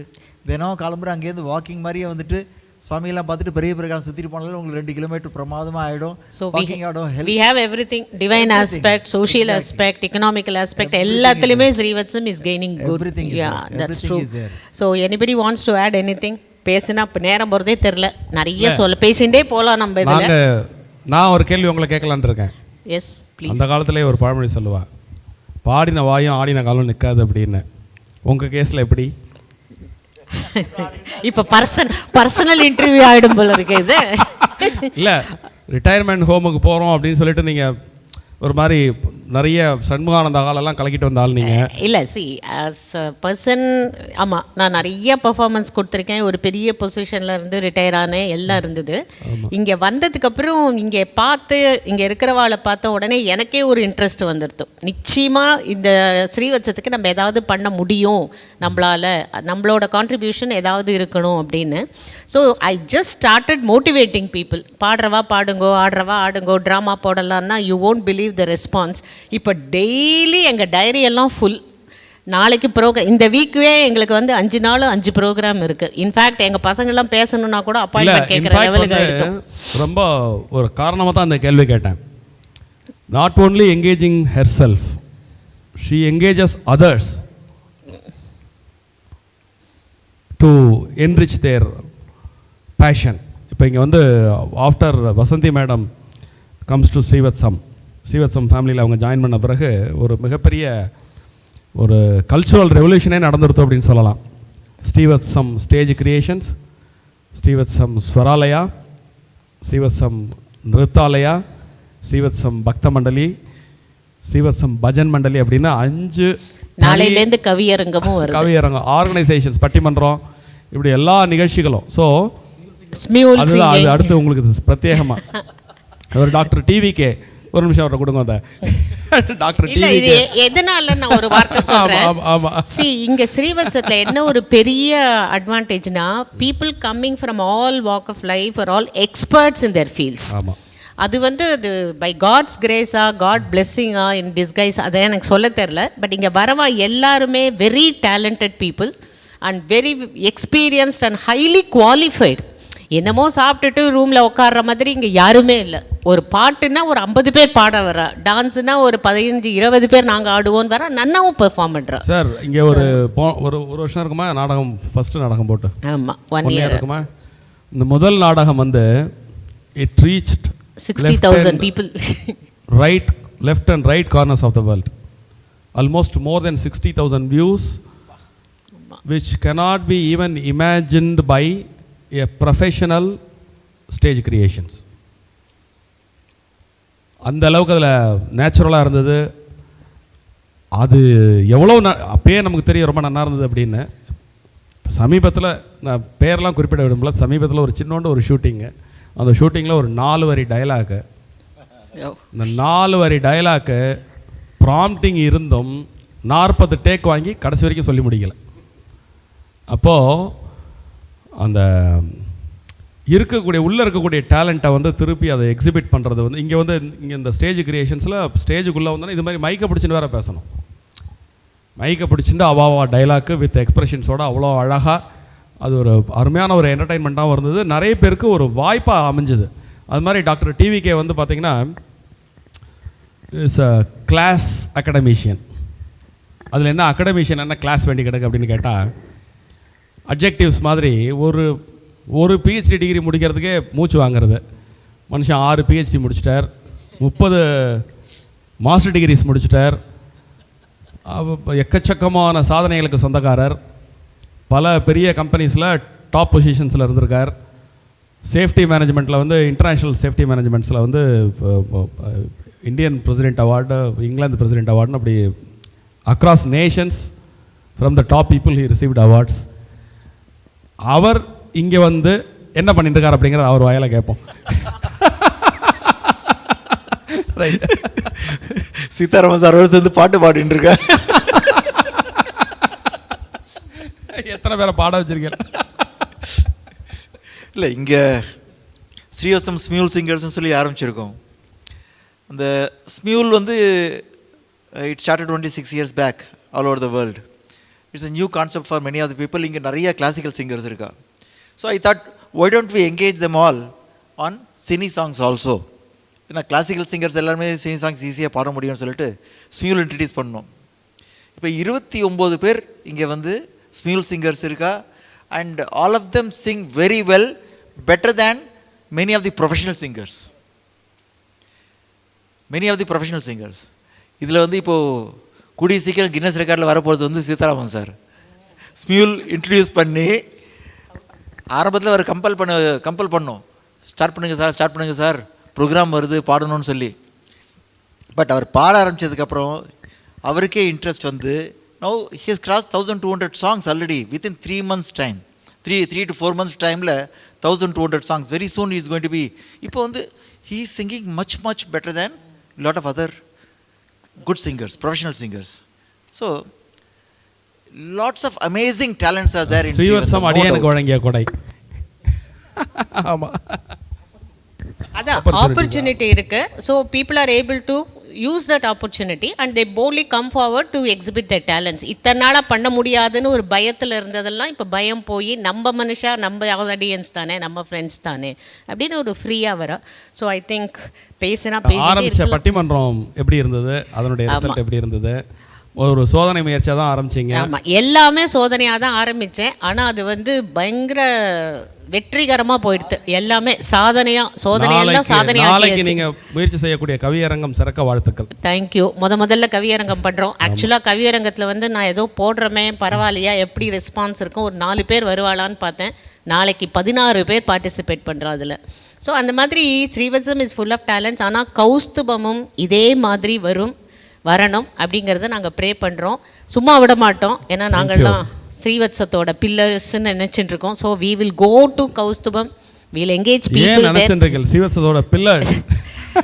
தினம் கிளம்புற அங்கேருந்து வாக்கிங் மாதிரியே வந்துட்டு சுவாமியெல்லாம் பார்த்துட்டு பெரிய பிரகாரம் சுற்றிட்டு போனாலும் உங்களுக்கு 2 கிலோமீட்டர் பிரமாதமாக ஆகிடும். வாக்கிங் ஆகிடும். we have everything, divine aspect, social aspect, economical aspect, எல்லாத்துலேயுமே ஸ்ரீவத்சம் is gaining good. Yeah, that's true. So anybody wants to add anything? பேசினா இப்போ நேரம் போகிறதே தெரில, நிறைய பேசிகிட்டே போகலாம் நம்ம இதில். நான் ஒரு கேள்வி உங்களை கேட்கலான் இருக்கேன். Yes please. அந்த காலத்திலே ஒரு பழமொழி சொல்லுவா, பாடின வாயும் ஆடின காலம் நிற்காது அப்படின்னு. உங்கள் கேஸில் எப்படி? இப்போ பர்சனல் இன்டர்வியூ ஆகிடும் போல இருக்கு இது. இல்லை, ரிட்டையர்மெண்ட் ஹோமுக்கு போகிறோம் அப்படின்னு சொல்லிட்டு நீங்கள் ஒரு மாதிரி நிறைய சண்முகானந்த காலெல்லாம் கலக்கிட்டு வந்தாலும் நீங்கள் இல்லை. சி ஆஸ் அ பர்சன், ஆமாம், நான் நிறைய பர்ஃபார்மன்ஸ் கொடுத்துருக்கேன். ஒரு பெரிய பொசிஷனில் இருந்து ரிட்டையர் ஆனேன், எல்லாம் இருந்தது. இங்கே வந்ததுக்கப்புறம் இங்கே பார்த்து இங்கே இருக்கிறவாளை பார்த்த உடனே எனக்கே ஒரு இன்ட்ரெஸ்ட் வந்துடுது. நிச்சயமாக இந்த ஸ்ரீவத்சத்துக்கு நம்ம ஏதாவது பண்ண முடியும், நம்மளால் நம்மளோட கான்ட்ரிபியூஷன் ஏதாவது இருக்கணும் அப்படின்னு. So I just started motivating people. பாடுறவா பாடுங்கோ, ஆடுறவா ஆடுங்கோ, ட்ராமா போடலான்னா you won't believe the response. இப்போ டெய்லி எங்கள் டைரி எல்லாம் ஃபுல். நாளைக்கு ப்ரோக்ராம், இந்த வீக்குவே எங்களுக்கு வந்து 5 நாள் 5 ப்ரோக்ராம் இருக்குது. இன்ஃபேக்ட் எங்கள் பசங்கள்லாம் பேசணுன்னா கூட அப்பாயின்மெண்ட் கேட்குற லெவலுக்கு ஆகிட்டோம். ரொம்ப ஒரு காரணமாக தான் அந்த கேள்வி கேட்டேன். Not only engaging herself, she engages others to enrich their passion. இப்போ இங்கே வந்து after Vasanthi madam comes to Srivathsam ஃபேமிலியில் அவங்க ஜாயின் பண்ண பிறகு ஒரு மிகப்பெரிய ஒரு கல்ச்சுரல் ரெவல்யூஷனே நடந்துருத்தோம் அப்படின்னு சொல்லலாம். ஸ்ரீவத்சம் ஸ்டேஜ் கிரியேஷன்ஸ், ஸ்ரீவத்சம் ஸ்வராலயா, ஸ்ரீவத்சம் நிருத்தாலயா, ஸ்ரீவத்சம் பக்த மண்டலி, ஸ்ரீவத்சம் பஜன் மண்டலி அப்படின்னு 5 நாளையிலேருந்து கவியரங்கமும் வருது. கவியரங்கம், ஆர்கனைசேஷன்ஸ், பட்டிமன்றம், இப்படி எல்லா நிகழ்ச்சிகளும். ஸோ அது அடுத்து உங்களுக்கு பிரத்யேகமாக ஒரு டாக்டர் டிவிகே, ஒரு நிமிஷம் அவரை கொடுங்க. அந்த டாக்டர் டிவிகே எதனால நான் ஒரு வார்த்தை சொல்றேன். see இங்க ஸ்ரீவத்சத்துல என்ன ஒரு பெரிய அட்வான்டேஜ்னா, people coming from all walk of life are all experts in their fields. அது வந்து அது பை காட்ஸ் கிரேஸா, காட் பிளெஸ்ஸிங்கா, இன் டிஸ்கைஸ், அதை எனக்கு சொல்ல தெரில. பட் இங்கே வரவா எல்லாருமே very talented people and very experienced and highly qualified. என்னமோ சாப்பிட்டுட்டு ரூமில் உட்கார்ற மாதிரி இங்கே யாருமே இல்லை. ஒரு பாட்டுன்னா ஒரு 50 பேர் பாட வர, டான்ஸுனா ஒரு 15-20 பேர் நாங்கள் ஆடுவோன்னு வர, நன்னாவும் பெர்ஃபார்ம் பண்ணுறோம். சார் இங்கே ஒரு வருஷம் இருக்குமா நாடகம், ஃபஸ்ட்டு நாடகம் போட்டு? ஆமாம், 1 year இருக்குமா. இந்த முதல் நாடகம் வந்து it reached 60,000 people. Right, left and right corners of the world. Almost more than 60,000 views, which cannot be even imagined by a professional stage creations. அந்த அளவுக்கு அதில் நேச்சுரலாக இருந்தது. அது எவ்வளோ அப்பயே நமக்கு தெரியும் ரொம்ப நல்லா இருந்தது அப்படின்னு. சமீபத்தில் நான் பேரெலாம் குறிப்பிட விரும்பல, சமீபத்தில் ஒரு சின்னோண்டு ஒரு ஷூட்டிங்கு. அந்த ஷூட்டிங்கில் ஒரு 4 வரி டயலாக்கு, இந்த 4 வரி டயலாக்கு ப்ராம்ப்டிங் இருந்தும் 40 டேக் வாங்கி கடைசி வரைக்கும் சொல்லி முடிக்கலை. அப்போது அந்த உள்ளே இருக்கக்கூடிய டேலண்ட்டை வந்து திருப்பி அதை எக்ஸிபிட் பண்ணுறது வந்து இங்கே இந்த ஸ்டேஜ் கிரியேஷன்ஸில் ஸ்டேஜுக்குள்ளே வந்தோன்னா இது மாதிரி மைக்கை பிடிச்சின்னு வேறு பேசணும். மைக்கை பிடிச்சிட்டு அவாவா டைலாக்கு வித் எக்ஸ்பிரஷன்ஸோடு அவ்வளோ அழகாக அது ஒரு அருமையான ஒரு என்டர்டைன்மெண்ட்டாகவும் இருந்தது. நிறைய பேருக்கு ஒரு வாய்ப்பாக அமைஞ்சுது. அது மாதிரி டாக்டர் டிவிகே வந்து பார்த்திங்கன்னா இஸ் அ கிளாஸ் அகடமிஷியன். அதில் என்ன அகடமிஷியன் என்ன கிளாஸ் வேண்டி கிடக்கு அப்படின்னு கேட்டால், அப்ஜெக்டிவ்ஸ் மாதிரி ஒரு பிஹெச்டி டிகிரி முடிக்கிறதுக்கே மூச்சு வாங்கிறது. மனுஷன் 6 பிஹெச்டி முடிச்சிட்டார், 30 மாஸ்டர் டிகிரிஸ் முடிச்சிட்டார், எக்கச்சக்கமான சாதனைகளுக்கு சொந்தக்காரர், பல பெரிய கம்பெனிஸில் டாப் பொசிஷன்ஸில் இருந்திருக்கார். சேஃப்டி மேனேஜ்மெண்ட்டில் வந்து இன்டர்நேஷ்னல் சேஃப்டி மேனேஜ்மெண்ட்ஸில் வந்து Indian president award, England president அவார்டுன்னு அப்படி across nations from the top people he received awards. அவர் இங்கே வந்து என்ன பண்ணிட்டு இருக்கார் அப்படிங்கிறத அவர் வாயில கேட்போம். சீதாராமன் சார் சேர்ந்து பாட்டு பாடிட்டு இருக்க. எத்தனை பேரை பாட வச்சிருக்கேன். இல்லை, இங்கே ஸ்ரீவத்சம் ஸ்மியூல் சிங்கர்ஸ்னு சொல்லி ஆரம்பிச்சிருக்கோம். அந்த ஸ்மியூல் வந்து it started 26 years back all over the world. It's a new concept for many of the people. இங்கே நிறைய கிளாசிக்கல் சிங்கர்ஸ் இருக்கா. So I thought why don't we engage them all on cine songs also. ஏன்னா classical singers எல்லாருமே cine songs ஈஸியாக பாட முடியும்னு சொல்லிட்டு Smule introduce பண்ணோம். இப்போ 29 பேர் இங்கே வந்து ஸ்மியூல் சிங்கர்ஸ் இருக்கா. And all of them sing very well, better than many of the professional singers. இதில் வந்து இப்போது கூடிய சீக்கிரம் கின்னஸ் ரெக்கார்டில் வரப்போகிறது வந்து சீதாராமன் சார். ஸ்மியூல் இன்ட்ரடியூஸ் பண்ணி ஆரம்பத்தில் அவர் கம்பல் பண்ணோம், ஸ்டார்ட் பண்ணுங்கள் சார் ப்ரோக்ராம் வருது பாடணும்னு சொல்லி. பட் அவர் பாட ஆரம்பித்ததுக்கப்புறம் அவருக்கே இன்ட்ரெஸ்ட் வந்து now he has cross 1200 songs already within 3 months time. 3 to 4 months டைமில் 1200 songs. Very soon is going to be. இப்போ வந்து he is singing much better than lot of other good singers, professional singers. So lots of amazing talents are there in Srivathsam அடியனுக்கு வழங்கிய கொடை. ஆமா, அதான் opportunity இருக்கு. So people are able to use that opportunity and they boldly come forward to exhibit the talents. இத்தனை நாளாக பண்ண முடியாதுன்னு ஒரு பயத்தில் இருந்ததெல்லாம் இப்போ பயம் போய் நம்ம மனுஷா, நம்ம ஆடியன்ஸ் தானே, நம்ம ஃப்ரெண்ட்ஸ் தானே அப்படின்னு ஒரு ஃப்ரீயாக வர. ஸோ ஐ திங்க் ஆரம்பிச்ச பட்டிமன்றம் எப்படி இருந்தது, அதனுடைய ரிசல்ட் எப்படி இருந்தது? ஒரு சோதனை முயற்சியாக தான் ஆரம்பிச்சிங்க? ஆமாம், எல்லாமே சோதனையாக தான் ஆரம்பித்தேன். ஆனால் அது வந்து பயங்கர வெற்றிகரமாக போயிடுது. எல்லாமே சோதனையெல்லாம் சாதனையாக. நாளைக்கு நீங்கள் முயற்சி செய்யக்கூடிய கவியரங்கம் சிறக்க வாழ்த்துக்கள். தேங்க்யூ. முதல்ல கவியரங்கம் பண்ணுறோம். ஆக்சுவலாக கவியரங்கத்தில் வந்து நான் ஏதோ போடுறமே பரவாயில்லையா, எப்படி ரெஸ்பான்ஸ் இருக்கும், ஒரு 4 பேர் வருவாளான்னு பார்த்தேன். நாளைக்கு 16 பேர் பார்ட்டிசிபேட் பண்ணுறோம் அதில். ஸோ அந்த மாதிரி ஸ்ரீவத்சம் இஸ் ஃபுல் ஆஃப் டேலண்ட்ஸ். ஆனால் கௌஸ்துபமும் இதே மாதிரி வரணும் அப்படிங்கிறத நாங்கள் ப்ரே பண்ணுறோம். சும்மா விட மாட்டோம். ஏன்னா நாங்கள்லாம் ஸ்ரீவத்சத்தோட பில்லர்ஸ்ன்னு நினச்சிட்டு இருக்கோம். So we will go to Kaustubham, will engage people. ஸ்ரீவத்சத்தோட பில்லர்ஸ்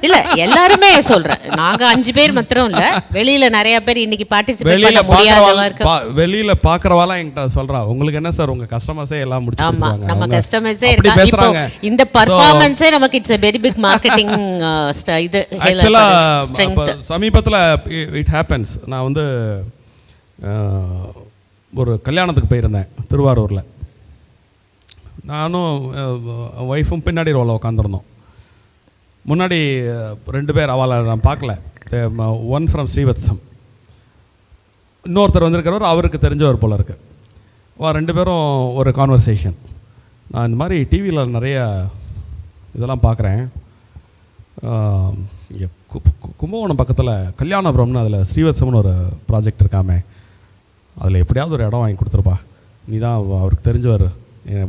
இல்ல எல்லாருமே சொல்றேன், நாங்க 5 பேர் மாத்திரம் இல்ல, வெளியில நிறைய பேர் இன்னைக்கு பார்ட்டிசிபேட் பண்ண முடியாதவா இருக்கு. வெளியில பாக்குறவாலாம் என்கிட்ட சொல்றா, உங்களுக்கு என்ன சார் உங்க கஸ்டமர்ஸே எல்லாம் முடிச்சு ஆமா, கொடுத்துருவாங்க. நம்ம அவங்க கஸ்டமர்ஸே அப்படி இருக்காங்க. இப்போ பேசுறாங்க. இந்த பெர்ஃபார்மன்ஸே நமக்கு it's a very big marketing இது ஆக்சுவலா strength. சமீபத்துல இட் ஹேப்பன்ஸ். நான் வந்து ஒரு கல்யாணத்துக்கு போயிருந்தேன் திருவாரூர்ல. நானும் ஒய்ஃபும் பின்னாடி ரோல உட்காந்துருந்தோம். முன்னாடி 2 பேர், அவளை நான் பார்க்கல. ஒன் ஃப்ரம் ஸ்ரீவத்சம், இன்னொருத்தர் வந்திருக்கிறவர் அவருக்கு தெரிஞ்சவர் போல இருக்கு. 2 பேரும் ஒரு கான்வர்சேஷன். நான் இந்த மாதிரி டிவியில் நிறைய இதெல்லாம் பார்க்குறேன். இங்கே கும்பகோணம் பக்கத்தில் கல்யாணபுரம்னு அதில் ஸ்ரீவத்சம்னு ஒரு ப்ராஜெக்ட் இருக்காமே, அதில் எப்படியாவது ஒரு இடம் வாங்கி கொடுத்துருப்பா, நீ தான் அவருக்கு தெரிஞ்சவர்,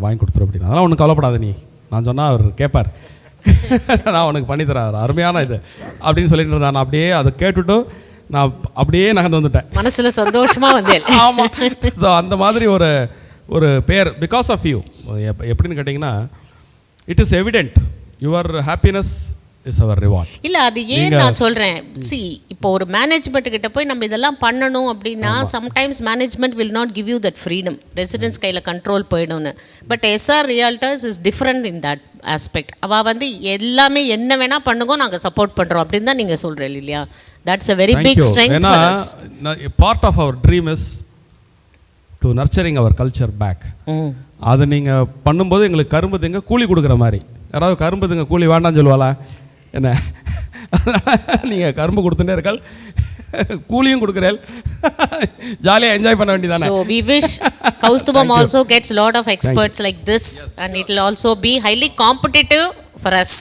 வாங்கி கொடுத்துரு அப்படின்னு. அதெல்லாம் ஒன்றும் கவலைப்படாத நீ, நான் சொன்னால் அவர் கேட்பார், நான் உனக்கு பண்ணித்தரேன், அருமையான இது அப்படின்னு சொல்லிட்டு இருந்தான். நான் அப்படியே அதை கேட்டுட்டு நான் அப்படியே நகர்ந்து வந்துட்டேன், மனசுல சந்தோஷமா வந்தேன். ஆமாம். ஸோ அந்த மாதிரி ஒரு பேர் பிகாஸ் ஆஃப் யூ. எப்படின்னு கேட்டிங்கன்னா, it is evident your happiness is our reward. இல்ல அது ஏன் நான் சொல்றேன், இப்போ ஒரு மேனேஜ்மெண்ட் கிட்ட போய் நம்ம இதெல்லாம் பண்ணணும் அப்படின்னா sometimes management will not give you that freedom. Residents கையில் கண்ட்ரோல் போயிடும்னு. But SR realtors is different in that aspect. அவள் வந்து எல்லாமே என்ன வேணா பண்ணுங்க, நாங்கள் சப்போர்ட் பண்ணுறோம் அப்படின்னு தான் நீங்கள் சொல்கிறீங்க இல்லையா? That's a very big strength for us. Part of our dream is to nurturing our culture back. அது நீங்கள் பண்ணும்போது எங்களுக்கு கரும்பு திங்க கூலி கொடுக்குற மாதிரி. யாராவது கரும்பு திங்க கூலி வேண்டாம்னு சொல்லுவாளா என்ன? நீங்கள் கரும்பு கொடுத்துட்டே இருக்கால், கூலியும் கொடுக்குறேன், ஜாலியாக என்ஜாய் பண்ண வேண்டியதானே. So we wish Koustubam also gets a lot of experts like this, and it will also be highly competitive for us.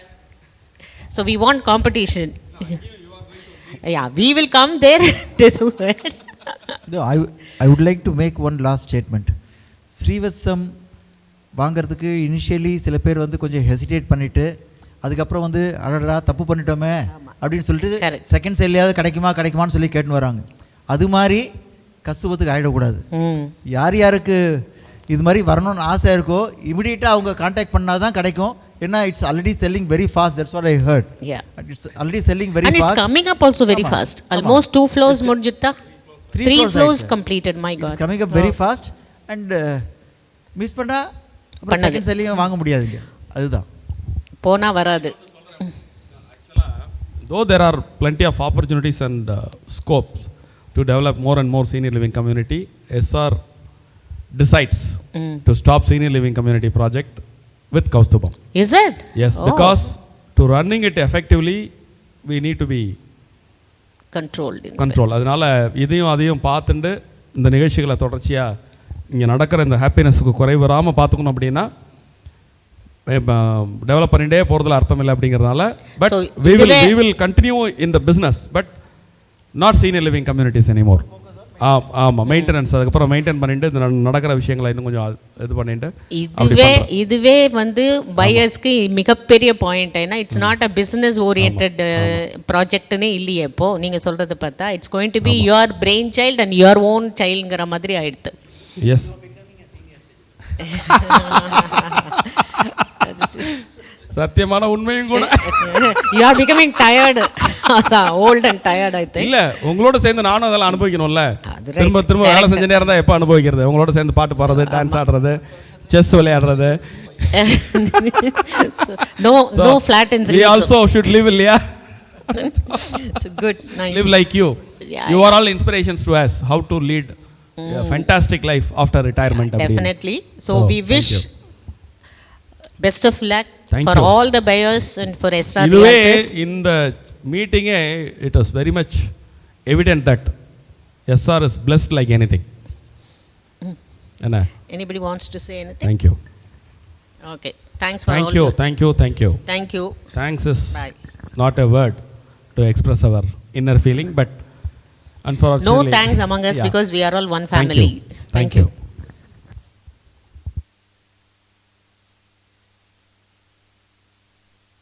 So we want competition. Yeah, we will come there to do it. No, I would like to make one last statement. ஸ்ரீவத்சம் வாங்கிறதுக்கு initially சில பேர் வந்து கொஞ்சம் hesitate பண்ணிவிட்டு, அதுக்கப்புறம் வந்து அடடா தப்பு பண்ணிட்டோமே அப்படின்னு சொல்லிட்டு செகண்ட் சேல்லையாவது கிடைக்குமான்னு சொல்லி கேட்டுன்னு வராங்க. அது மாதிரி கஸ்தூபத்துக்கு ஆகிடக்கூடாது. யார் யாருக்கு இது மாதிரி வரணும்னு ஆசை இருக்கோ இமிடியேட்டாக அவங்க கான்டாக்ட் பண்ணால் தான் கிடைக்கும். ஏன்னா it's already selling very fast. That's what I heard. It's already selling very fast. And it's coming up also very fast. Almost 2 floors முடிஞ்சிட்டா, 3 floors completed. My God, it's coming up very fast. And miss பண்ணா அப்புறம் second சேல்லையும் வாங்க முடியாதுங்க. அதுதான் போனா வராது. Though there are plenty of opportunities and scopes to develop more and more senior living community, SR decides to stop senior living community project with Koustubam. Is it? Yes, because to running it effectively we need to be controlled. அதனால இதையும் அதையும் பார்த்துட்டு இந்த நிகழ்ச்சிகளை தொடர்ச்சியாக இங்கே நடக்கிற இந்த ஹாப்பினஸுக்கு குறைவு வராமல் பார்த்துக்கணும் அப்படின்னா டெவலப் பண்ணிட்டே போகிறதுல அர்த்தம் இல்லை அப்படிங்கிறதுனால. But we will continue in the business but not senior living communities anymore. ஆமாம், மெயின்டெனன்ஸ் அதுக்கப்புறம் மெயின்டைன் பண்ணிட்டு இந்த நடக்கிற விஷயங்களை இன்னும் கொஞ்சம் இது பண்ணிட்டு இதுவே வந்து பையர்ஸ்க்கு மிகப்பெரிய பாயிண்ட். ஏன்னா it's not a business orient ப்ராஜெக்ட்னே இல்லையே. இப்போ நீங்கள் சொல்கிறது பார்த்தா it's going to be your brain child and your own சைல்டுங்கிற மாதிரி ஆயிடுது. எஸ், சத்தியமான உண்மையும் கூட. You are becoming tired. Old and tired, I think. இல்ல, உங்களோட சேர்ந்து நானும் அதெல்லாம் அனுபவிக்கணும்ல. திரும்ப வேலை செஞ்சுட்டே இருந்தா எப்போ அனுபவிக்கிறது? உங்களோட சேர்ந்து பாட்டு பாடுறது, டான்ஸ் ஆடுறது, செஸ் விளையாடுறது. No flat in we also should live இல்லையா? It's good, nice. Live like you. You are all inspirations to us how to lead a fantastic life after retirement. Definitely. So we wish best of luck for you. all the buyers and for SR Realtors. In the meeting it was very much evident that SR is blessed like anything. Anybody wants to say anything? Thank you. Okay, thanks for thank you. Thank you. Thanks is not a word to express our inner feeling, but unfortunately no thanks among us because we are all one family. Thank you.